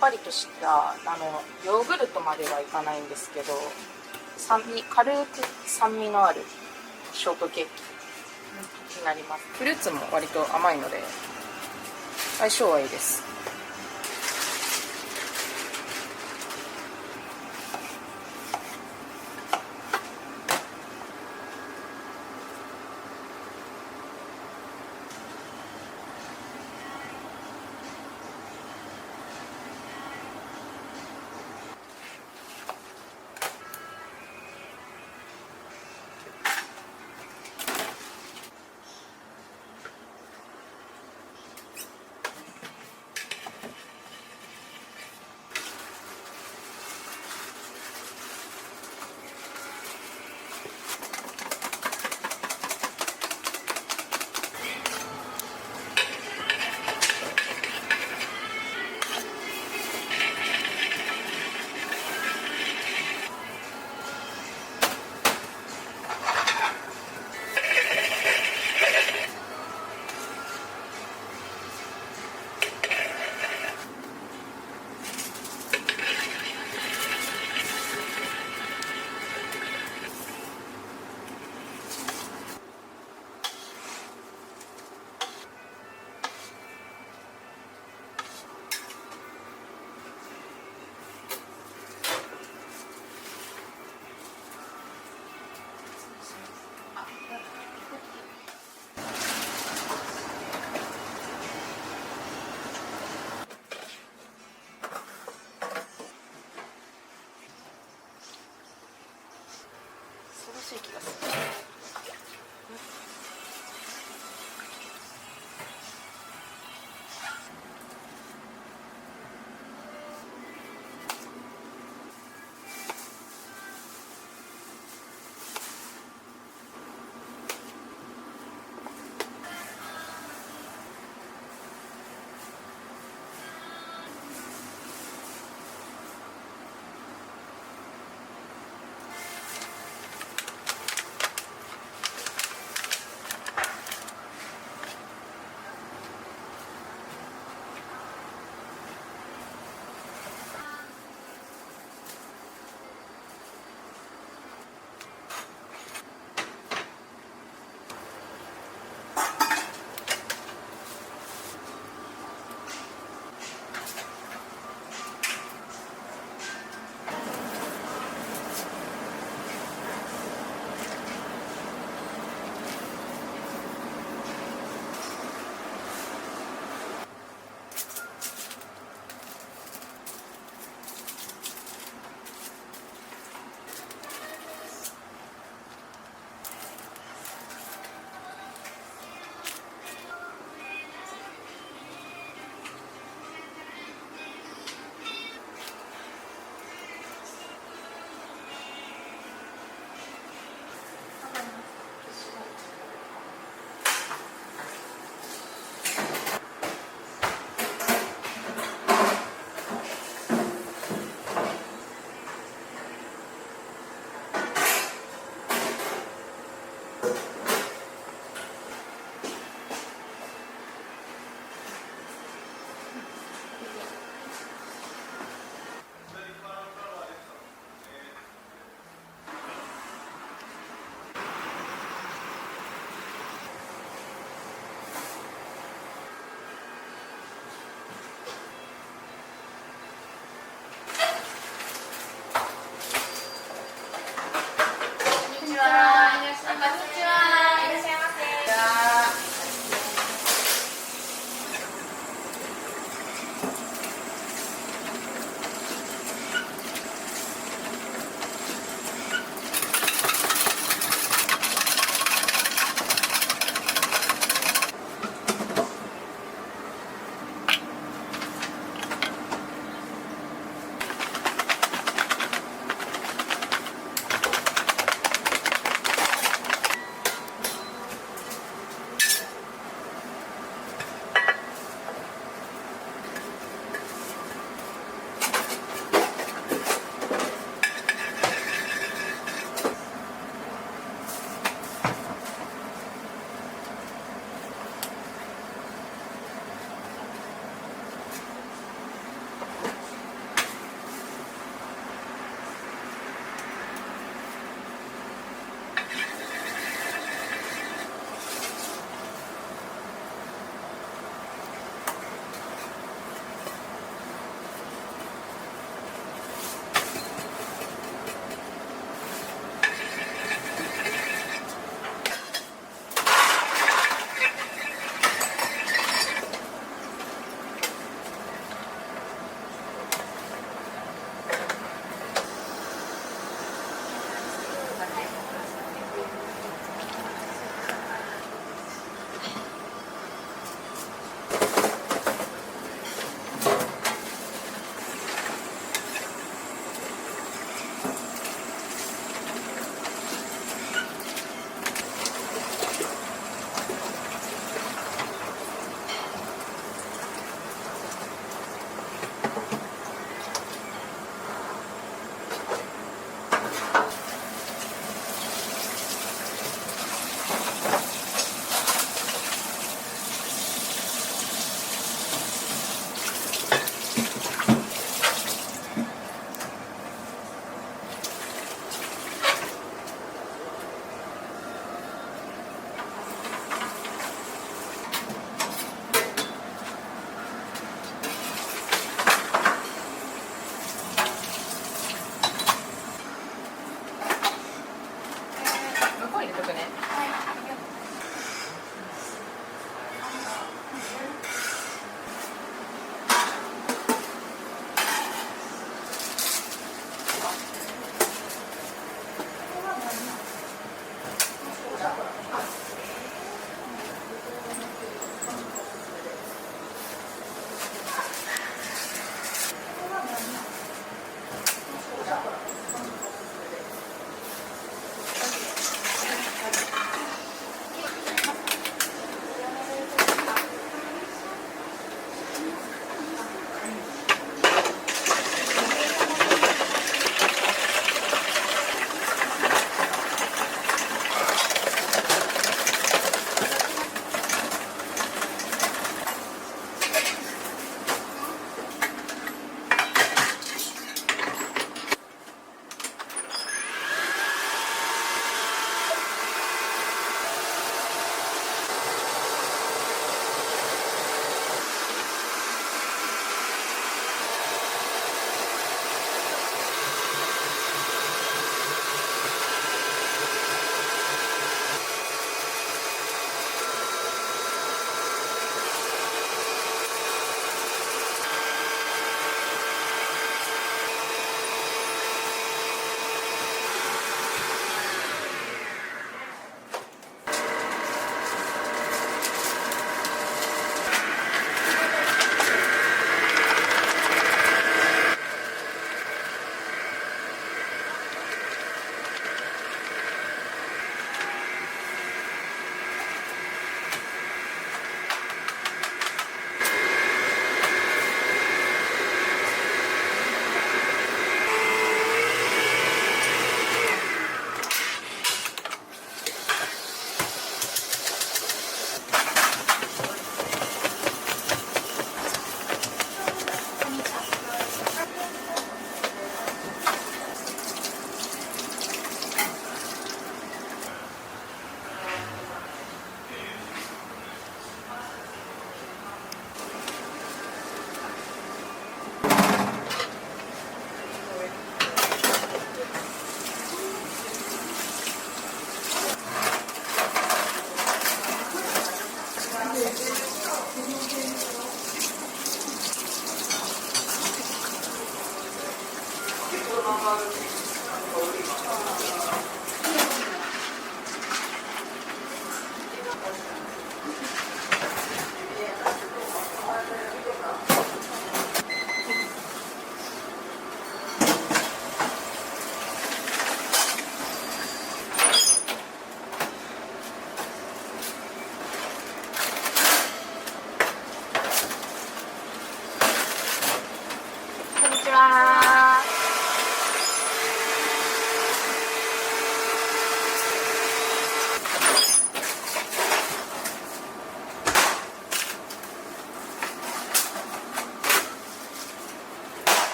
さっぱりとしたヨーグルトまではいかないんですけど、軽く酸味のあるショートケーキになります。フルーツも割と甘いので相性はいいです。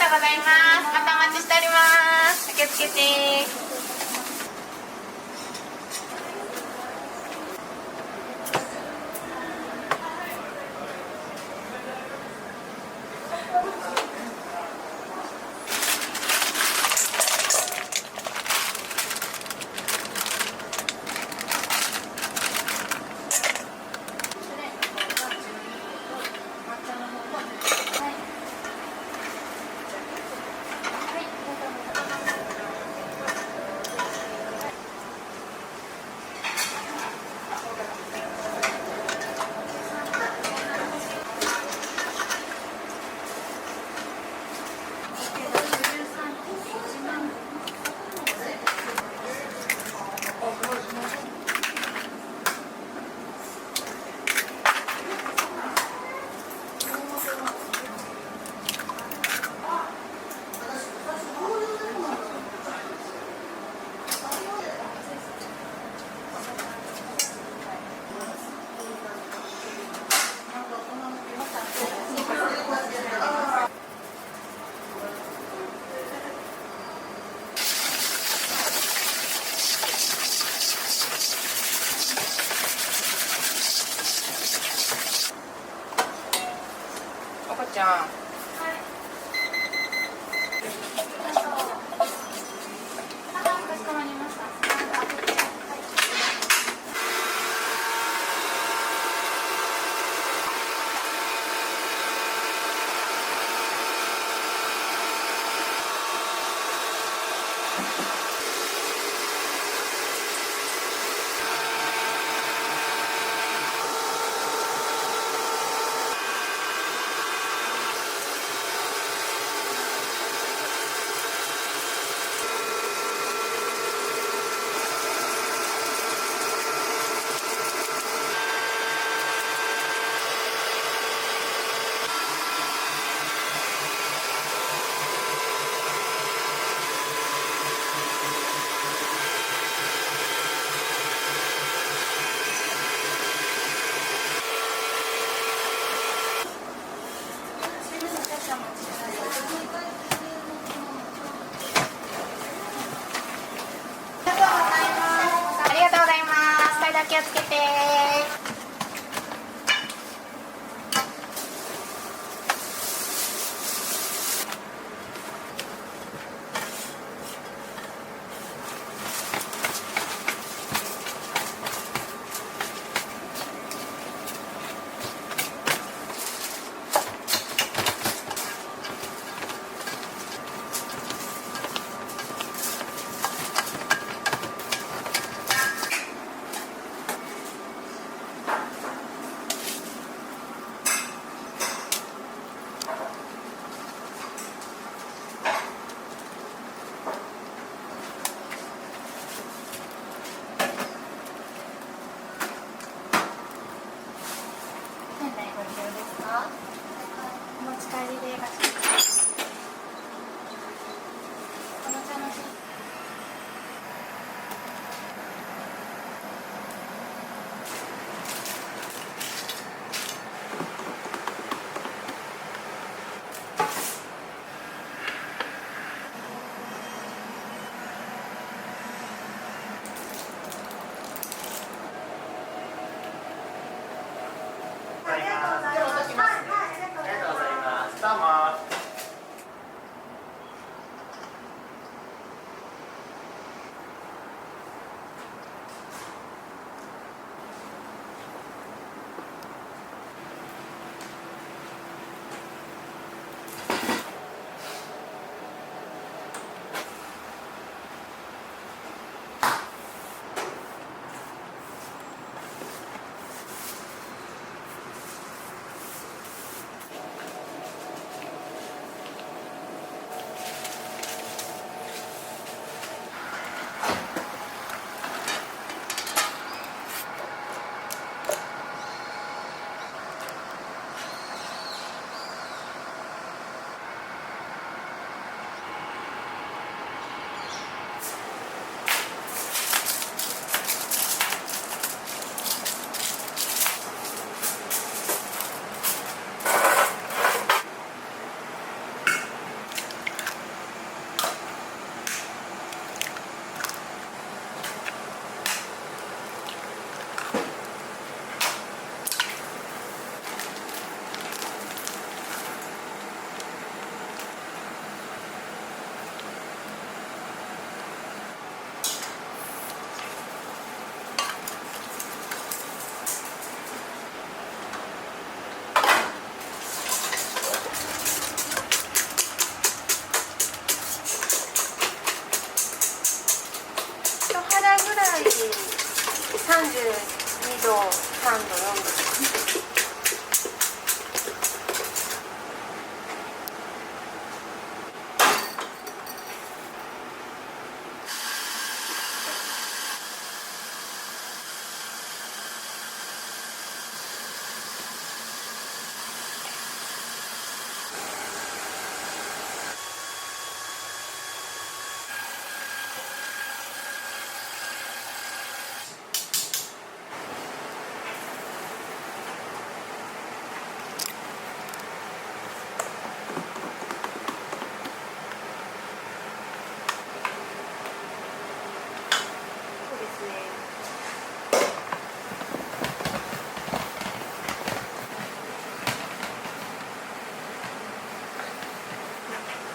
とうございます。またお待ちしております。お気をつけて。赤ちゃん。かしこまりました。ありがとうございます。体気をつけて。店内ご利用ですか？お持ち帰りでかしこまります。おもちゃのシート。ありがとうございます。どうも。らい32度、3度、4度。そうですね。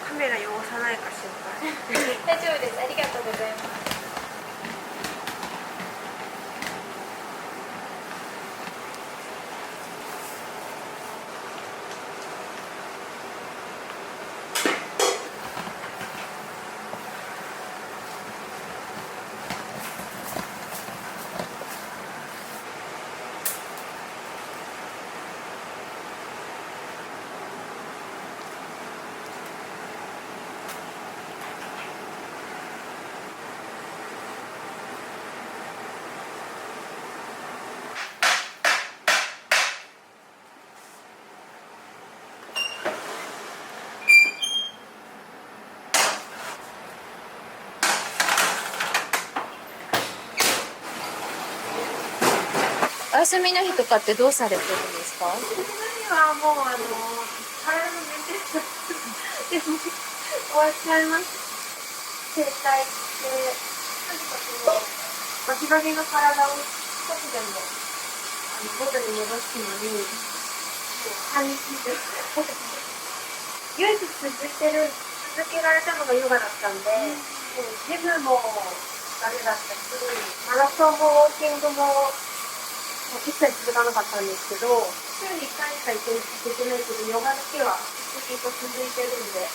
カメラ汚さないか心配。大丈夫です。ありがとうございます。お休みの日とかってどうされてるんですか？私はもう体のメンテナンスでも終わっちゃいます。整体してなんかバキバキの体を少しでも元に戻すのにもう半日以上唯一続けられたのがヨガだったんで、もうジムもダメだったし、マラソンもウォーキングも一切続かなかったんですけど、週に1回しか行けてないけど、ヨガだけはずっと続いてるんで。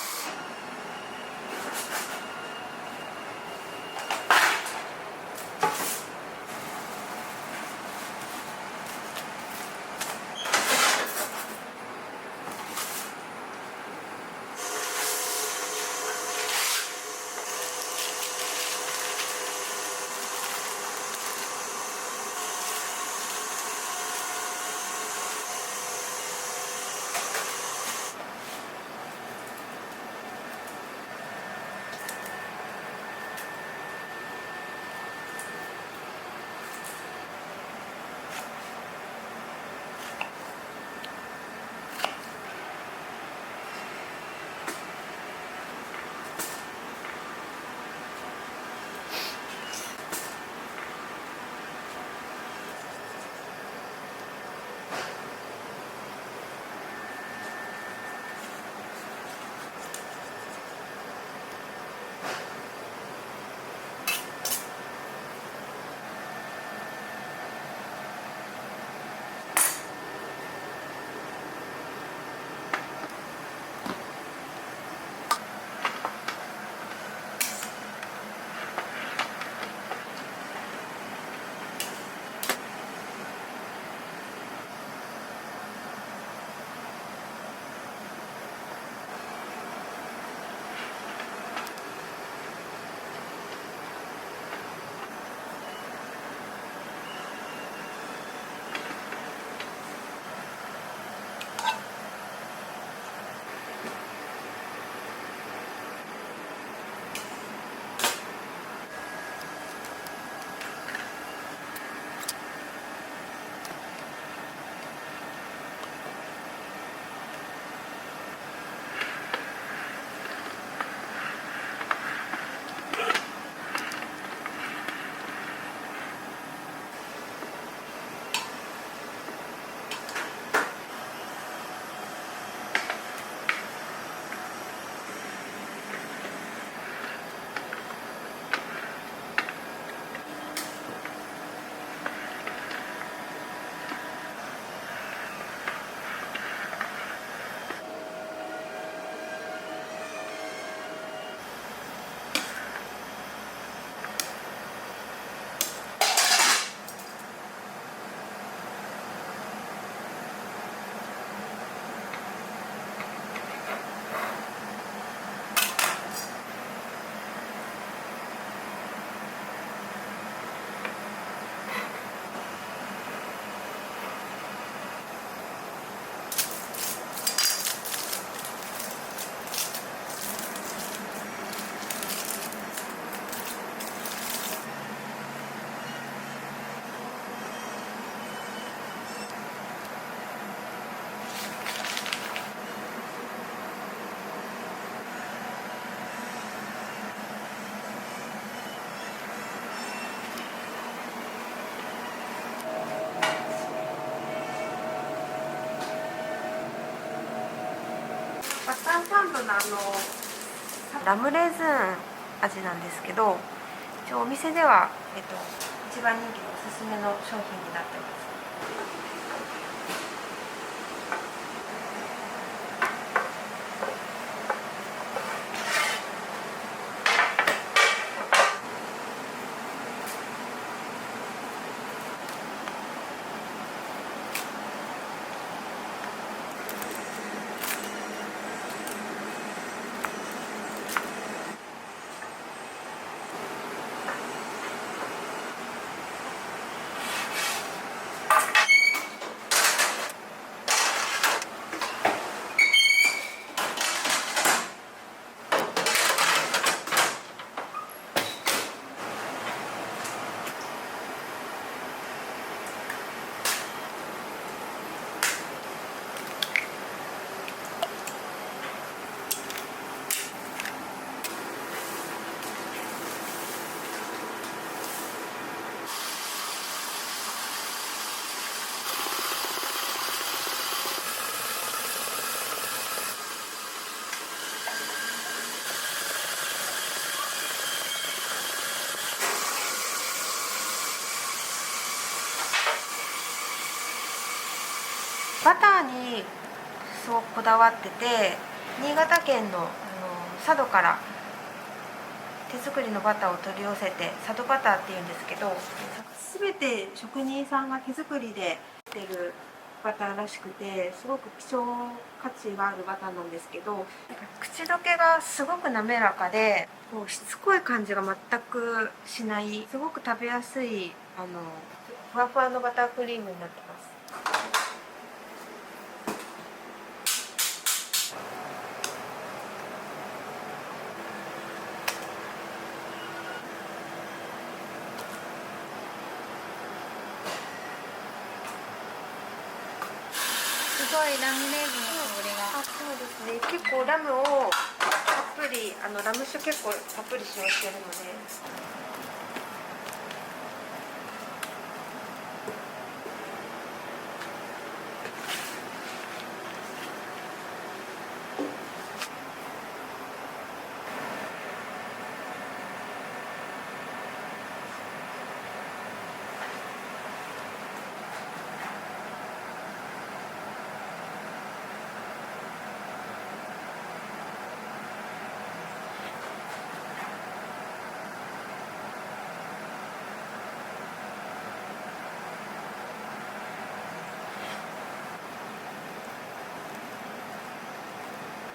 バターサンドのラムレーズン味なんですけど、一応お店では、一番人気のおすすめの商品になってます。バターにすごくこだわってて、新潟県の佐渡から手作りのバターを取り寄せて、佐渡バターっていうんですけど、全て職人さんが手作りで作ってるバターらしくて、すごく希少価値があるバターなんですけど、なんか口どけがすごく滑らかで、こうしつこい感じが全くしない、すごく食べやすいふわふわのバタークリームになってます。すごいラムレーズンの香りが。そうですね。結構ラムをたっぷりラム酒結構たっぷり使用してるので。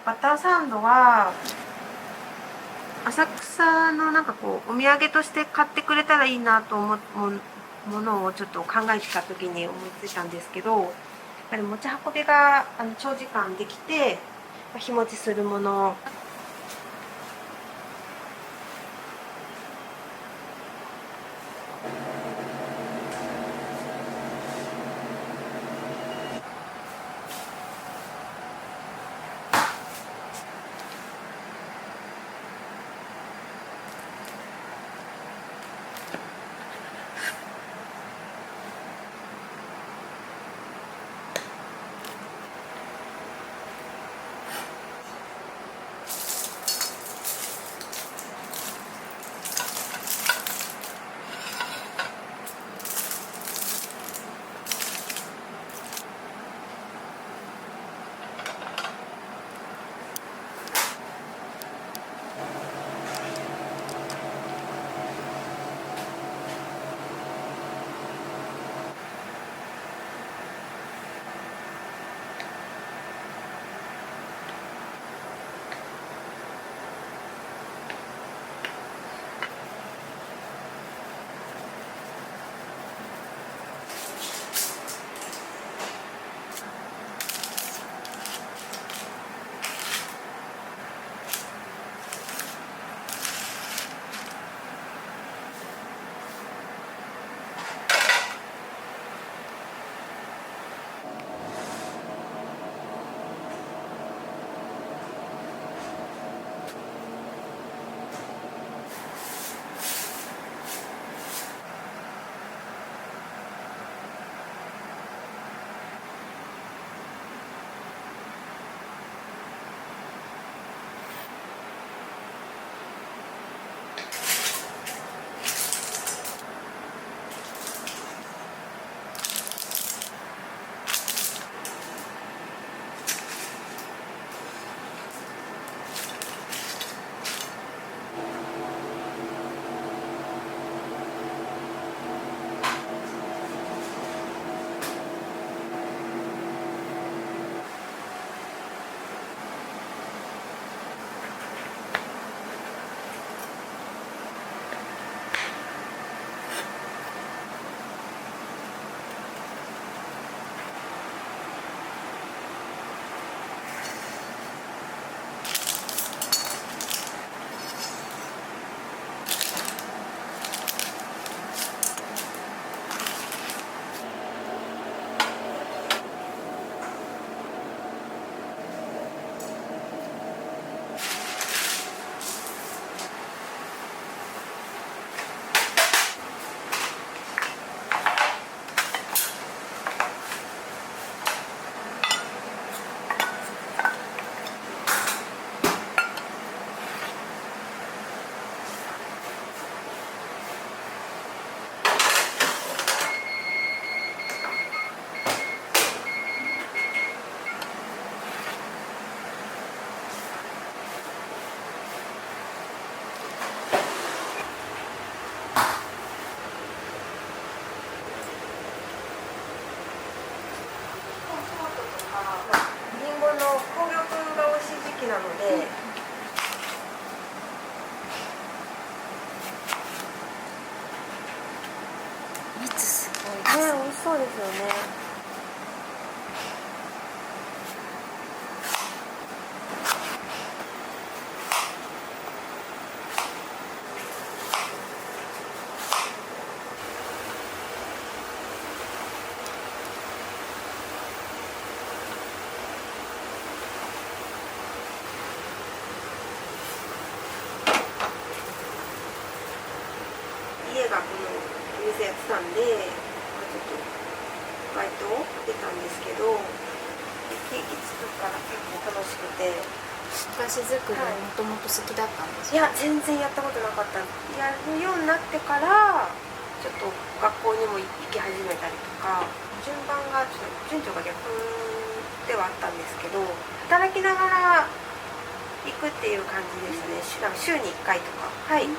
バターサンドは浅草のなんかこうお土産として買ってくれたらいいなと思うものをちょっと考えてた時に思いついたんですけど、やっぱり持ち運びが長時間できて日持ちするもの。美味しそうですよね。家がこのお店やってたんで、ちょっとバイトを出たんですけど、ケーキ作ったら結構楽しくて。菓子作りはいもともと好きだったんですいや、全然やったことなかった。やるようになってからちょっと学校にも行き始めたりとか、順番がちょっと順序が逆ではあったんですけど、働きながら行くっていう感じでしたね。週に1回とか。はい。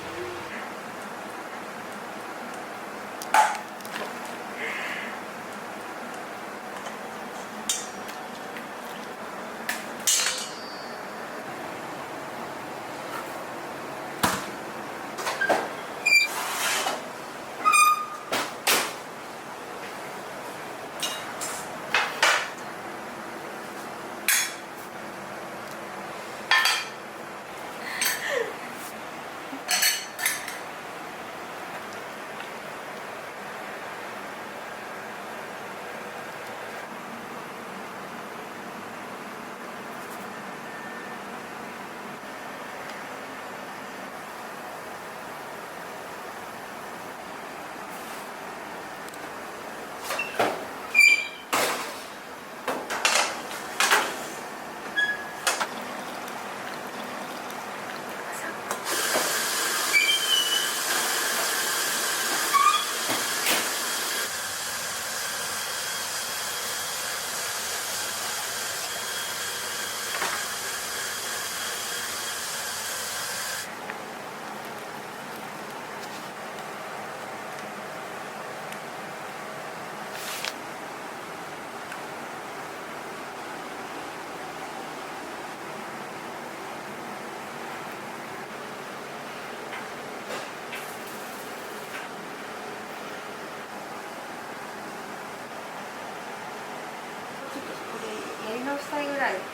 やり直したいぐらい面白いそ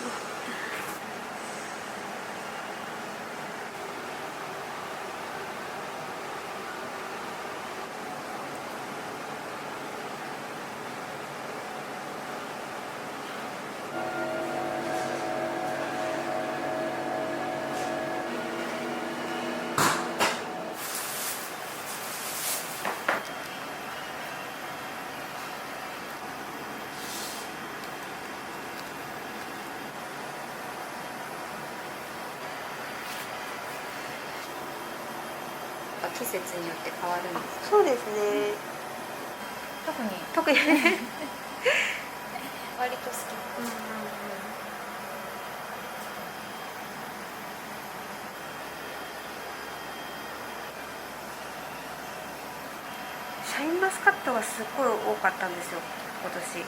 う。季節によって変わるんですか？そうですね。特に特に割と好き。シャインマスカットがすっごい多かったんですよ、今年。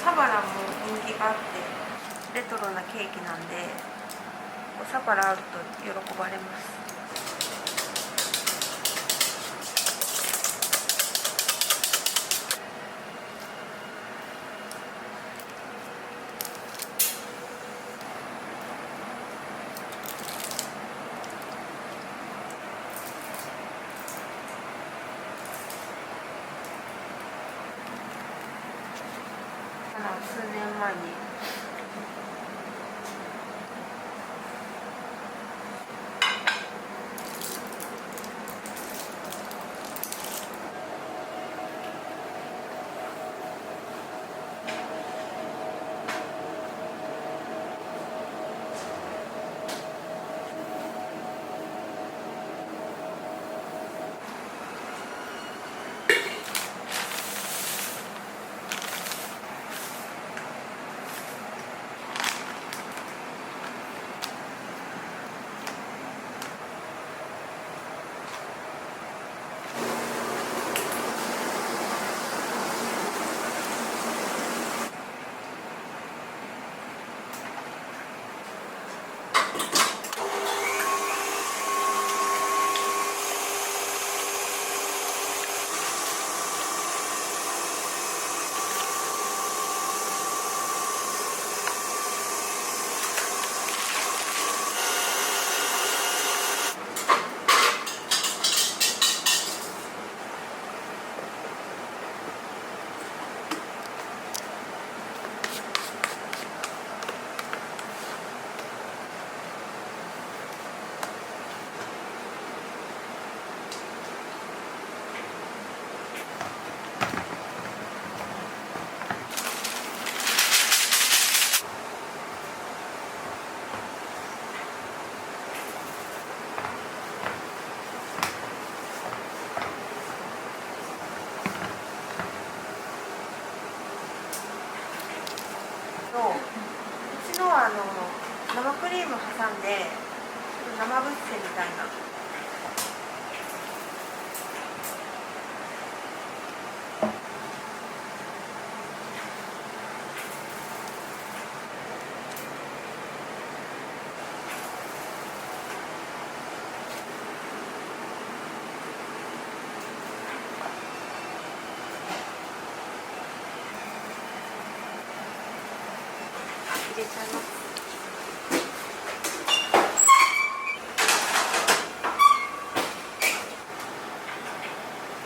サバラも人気があって、レトロなケーキなんでおさぱらあると喜ばれます。数年前にうちのは生クリーム挟んで生ブッセみたいな。入れちゃいます。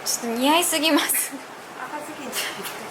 ちょっと似合いすぎます。赤ずきんちゃう。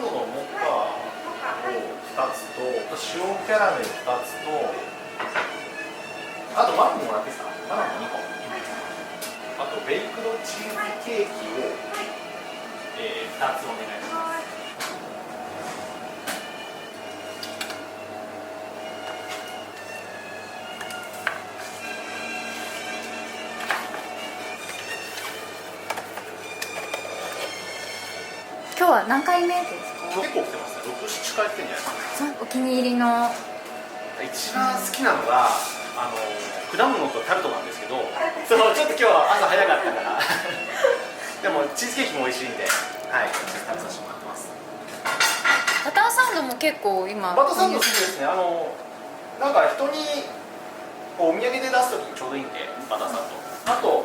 ドのモカを2つと塩キャラメル2つとあとマンゴーもらっていいですか？マンゴー2個あとベイクドチーズケーキを、2つお願いします。今日は何回目ですか？結構来てますね。6、7回来てんじゃないですかね。お気に入りの一番好きなのが果物とタルトなんですけど、そうちょっと今日は朝早かったからでもチーズケーキも美味しいんで、はい、食べさせてもらってます。バターサンドも結構今バターサンド好きですね。なんか人にこうお土産で出す時にちょうどいいんで、バターサンド。あと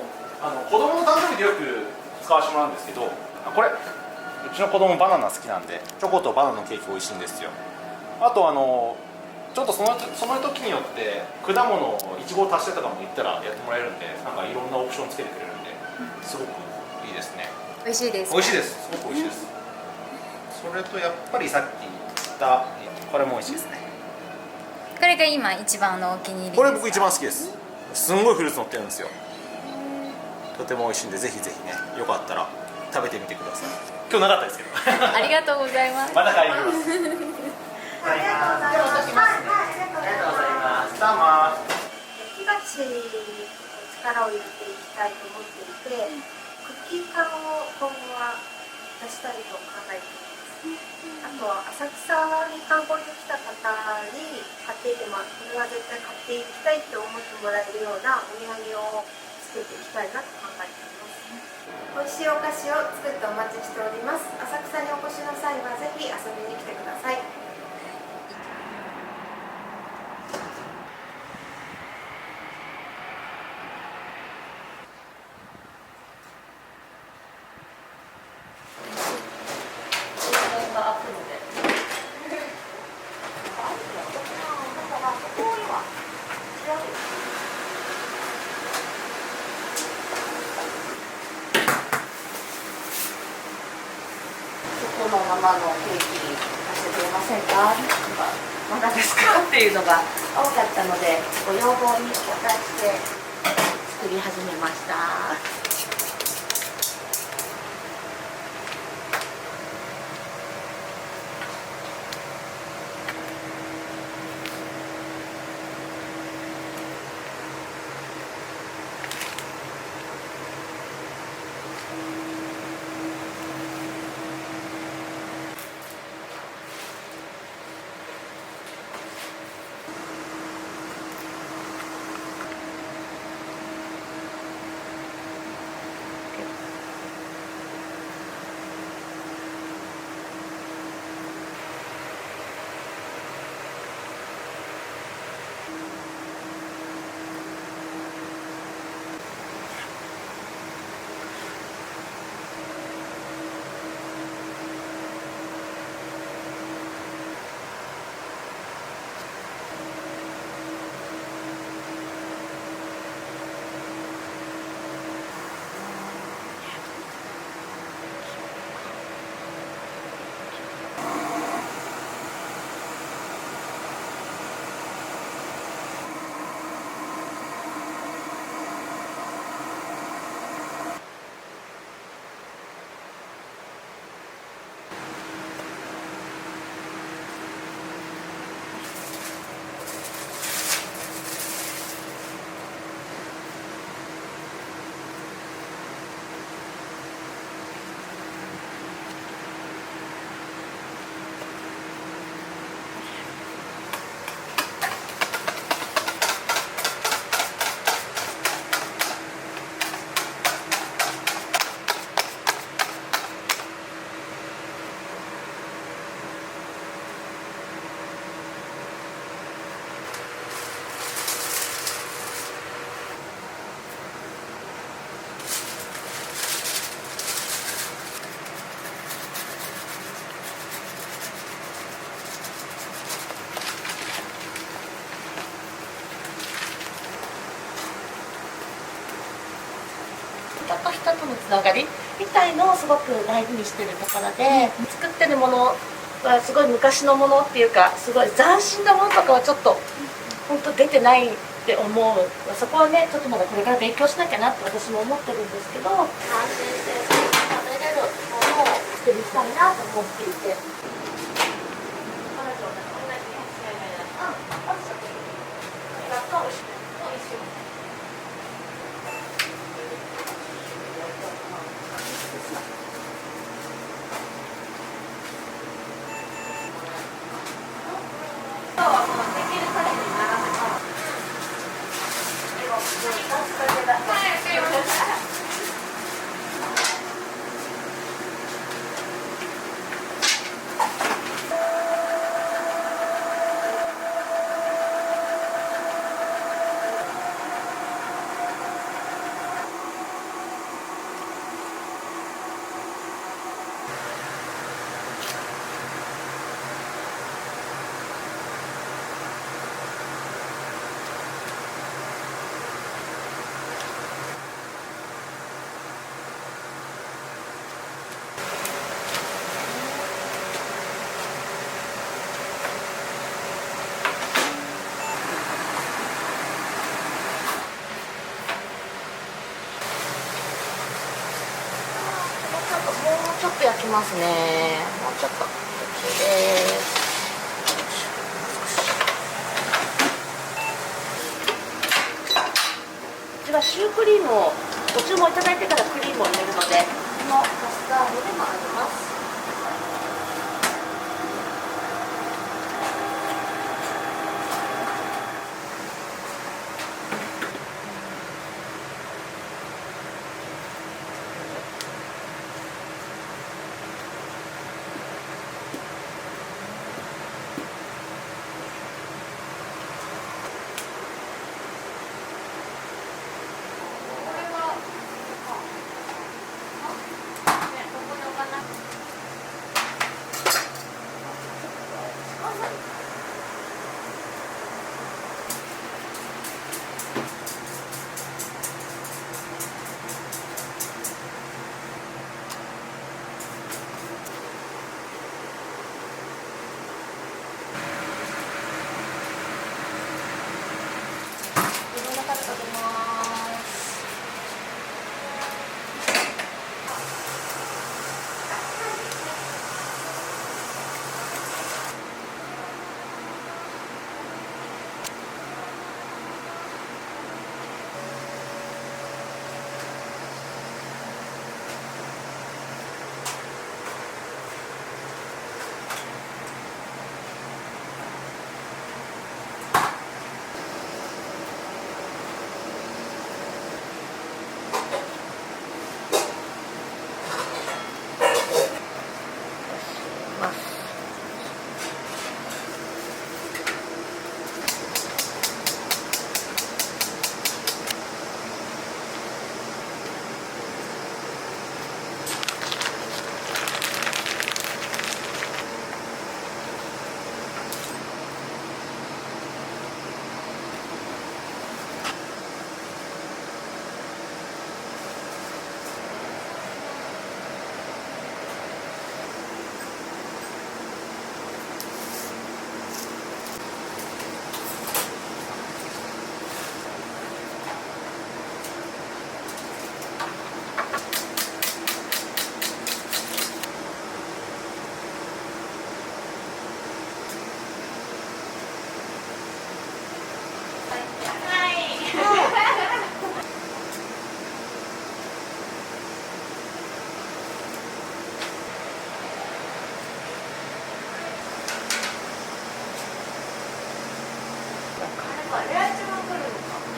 子供の誕生日でよく使わせてもらうんですけど、これうちの子供バナナ好きなんで、チョコとバナナのケーキ美味しいんですよ。あとちょっとその時によって果物をいちごを足してとかも言ったらやってもらえるんで、なんかいろんなオプションつけてくれるんで、すごくいいですね。美味しいです。美味しいです。すごく美味しいです。それとやっぱりさっき言ったこれも美味しいですね。これが今一番のお気に入りですか？これ僕一番好きです。すんごいフルーツ乗ってるんですよ。とても美味しいんで、ぜひぜひね、よかったら食べてみてください。今日なかったですけどありがとうございます。また買いに行きます。ありがとうございます。はい、ありがとうございます。どうも。焼き菓子に力を入れていきたいと思っていて、クッキー缶を今後は出したいと考えています。あとは浅草に観光に来た方に買っていても、これは絶対買っていきたいって思ってもらえるようなお土産を作っていきたいなと考えています。美味しいお菓子を作ってお待ちしております。浅草にお越しの際はぜひ遊びに来てください。このままのケーキ出してくれませんか？まだですかっていうのが多かったので、ご要望にお答えして作り始めました。人と人とのつながりみたいのをすごく大事にしてるところで、作ってるものはすごい昔のものっていうか、すごい斬新なものとかはちょっと本当出てないって思う。そこはねちょっとまだこれから勉強しなきゃなって私も思ってるんですけど、安心して食べれるものを作りたいなと思っていて。もうちょっと焼きますね。もうちょっと。こっちです。こちらシュークリームをご注文いただいてからクリームを入れるので、このカスタードでもあります。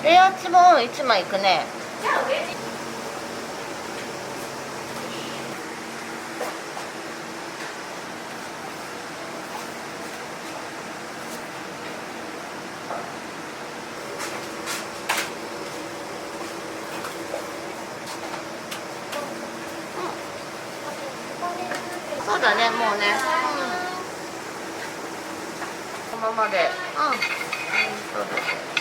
レアチも1枚いくね。そうだね、もうね。このままで。そうです。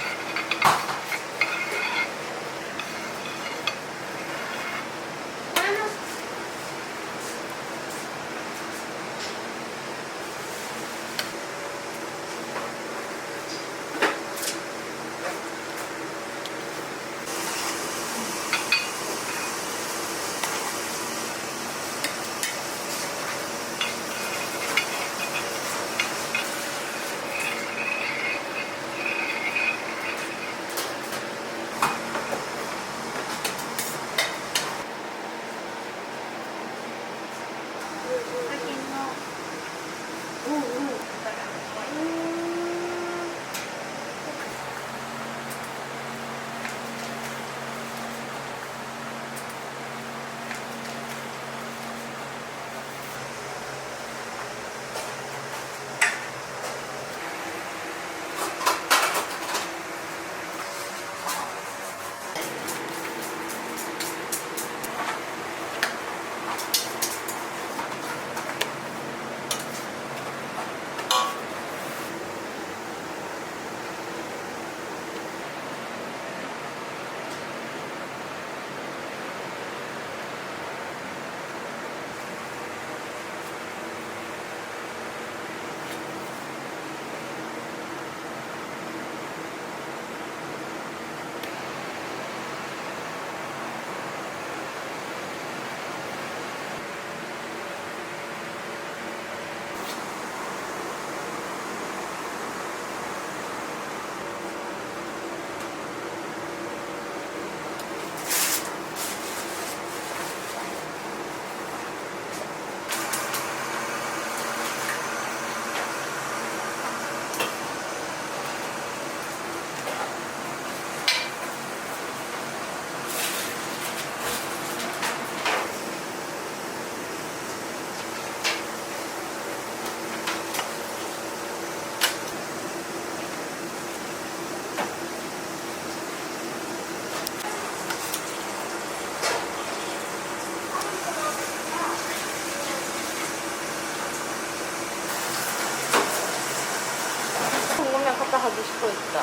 こ行った。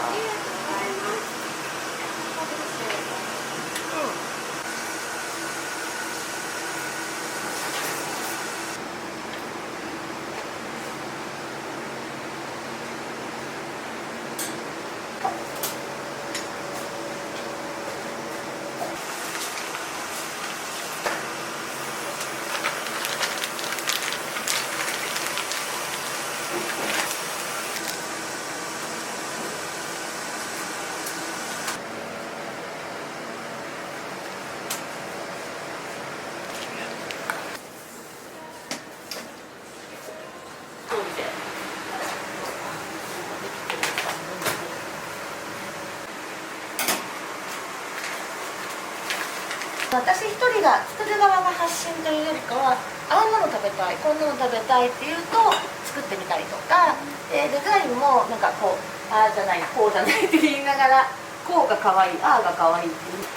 私一人が作る側が発信というよりかは、あんなの食べたい、こんなの食べたいっていうと作ってみたりとか、デザインもなんかこう、ああじゃないこうじゃないって言いながら、こうが可愛い、ああが可愛いっていう。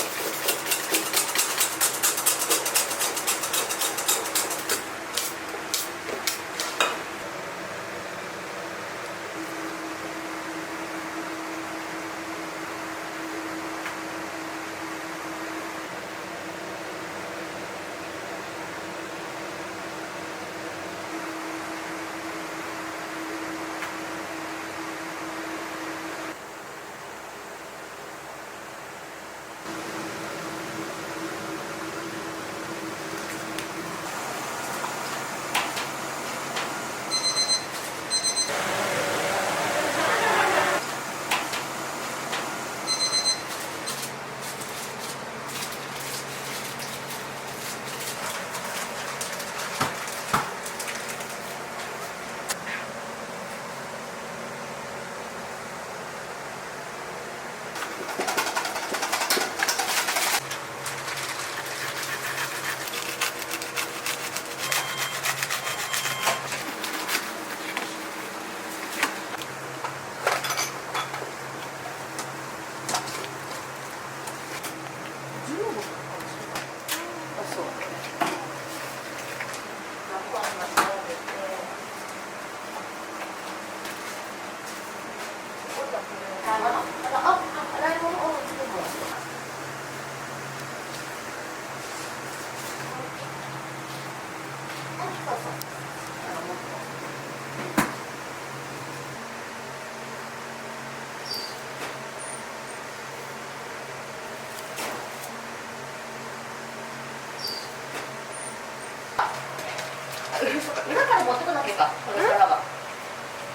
裏から持ってこなきゃか、これからは。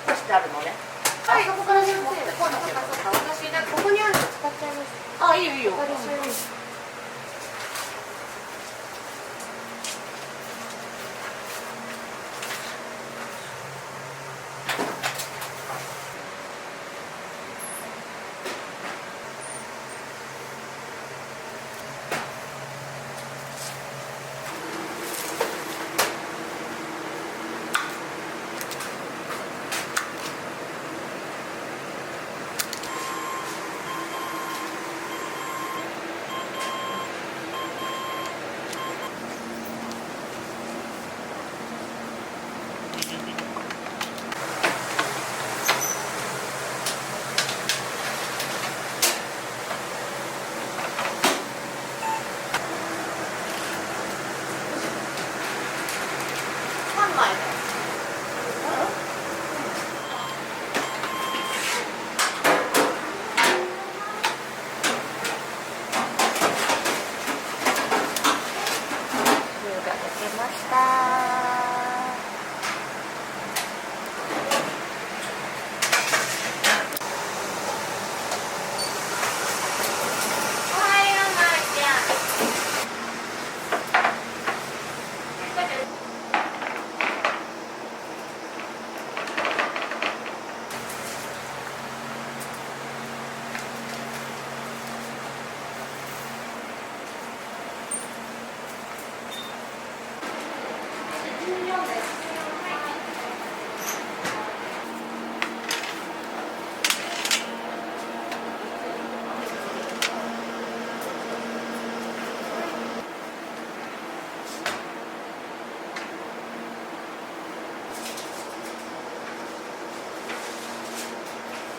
干してあるのね。はい、そこから持ってこなきゃ。私、ここにあるの使っちゃいます。あ、いいよいいよ。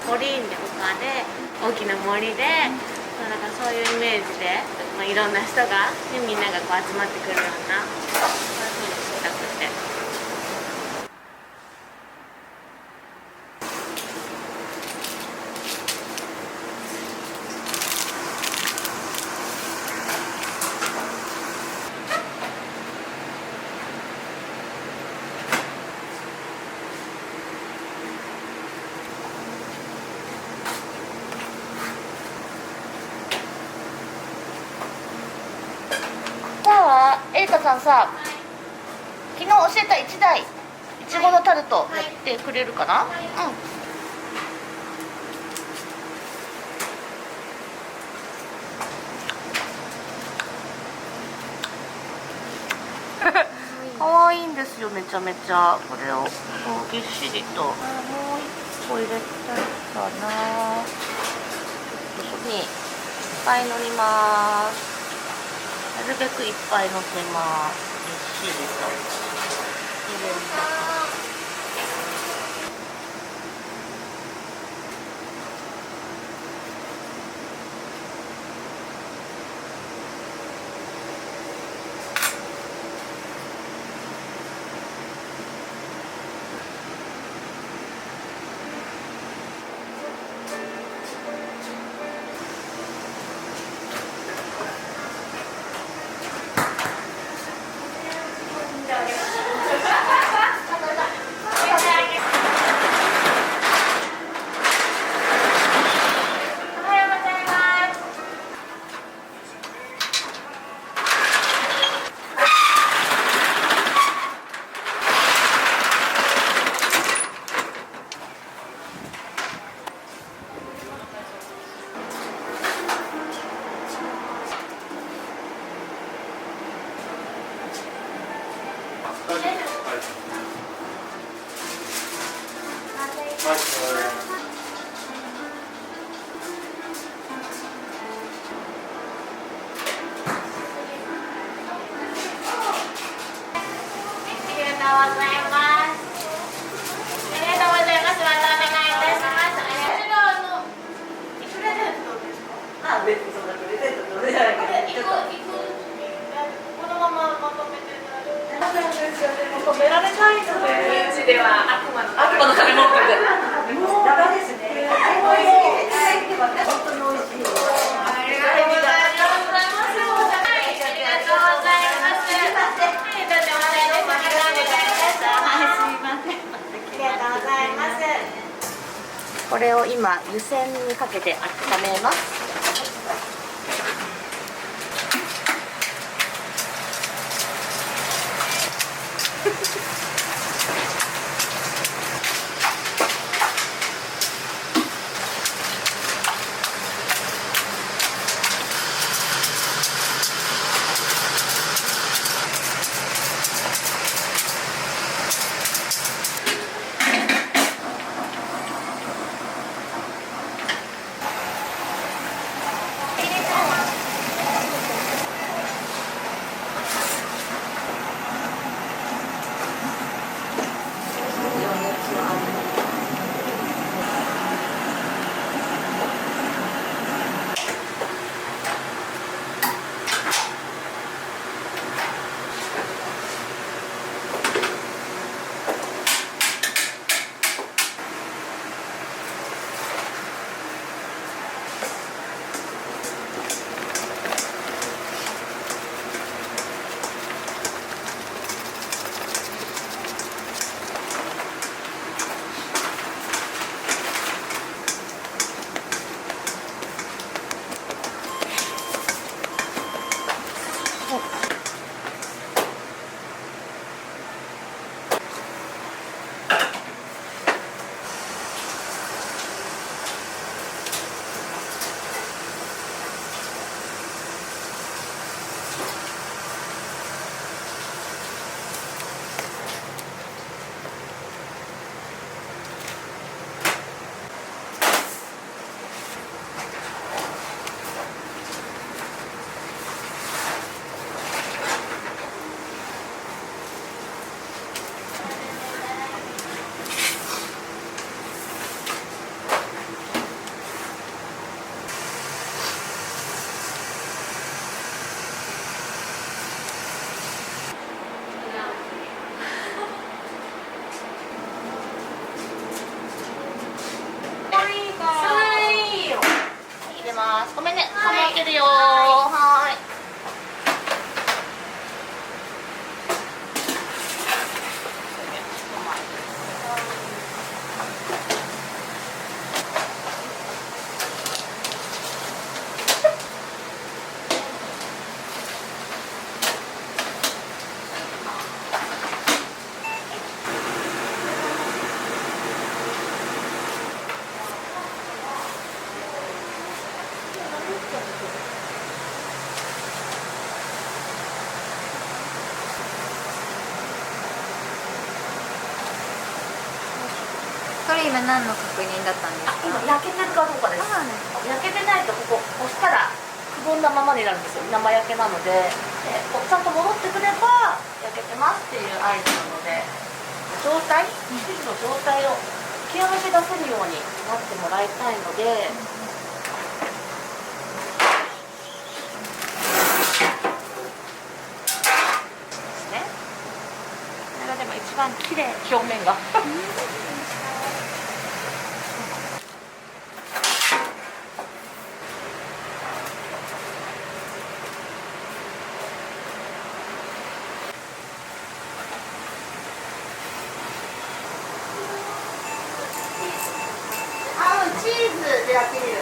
モリーンでかで大きな森で、まあ、なんかそういうイメージで、まあ、いろんな人が、ね、みんながこう集まってくるようなそういう風にしたくて。さあ、エリカさんさ、昨日教えた1台いちごのタルトやってくれるかな？うん。可愛いんですよ、めちゃめちゃ。これをこうぎっしりと、もう1個入れたいかな。ちょっとにいっぱい乗ります。なるべくいっぱい乗せます。ぎっしりと入れます。これを今湯煎にかけて温めます。けるよ。はーい。それ今何の確認だったんですか？今焼けてるかどうかです。焼けてないとここ押したらくぼんだままになるんですよ。生焼けなので、こうちゃんと戻ってくれば焼けてますっていう合図なので、生地の状態を極めて出せるようになってもらいたいので。ですね。これがでも一番綺麗、表面が。チーズでやってみる。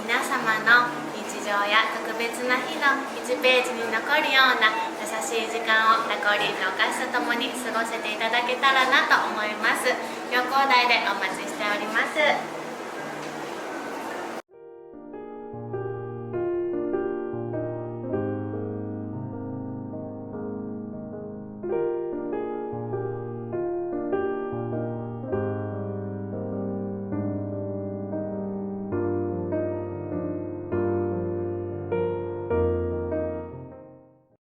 皆様の日常や特別な日の1ページに残るような優しい時間をラコリーのお菓子とともに過ごせていただけたらなと思います。旅行代でお待ちしております。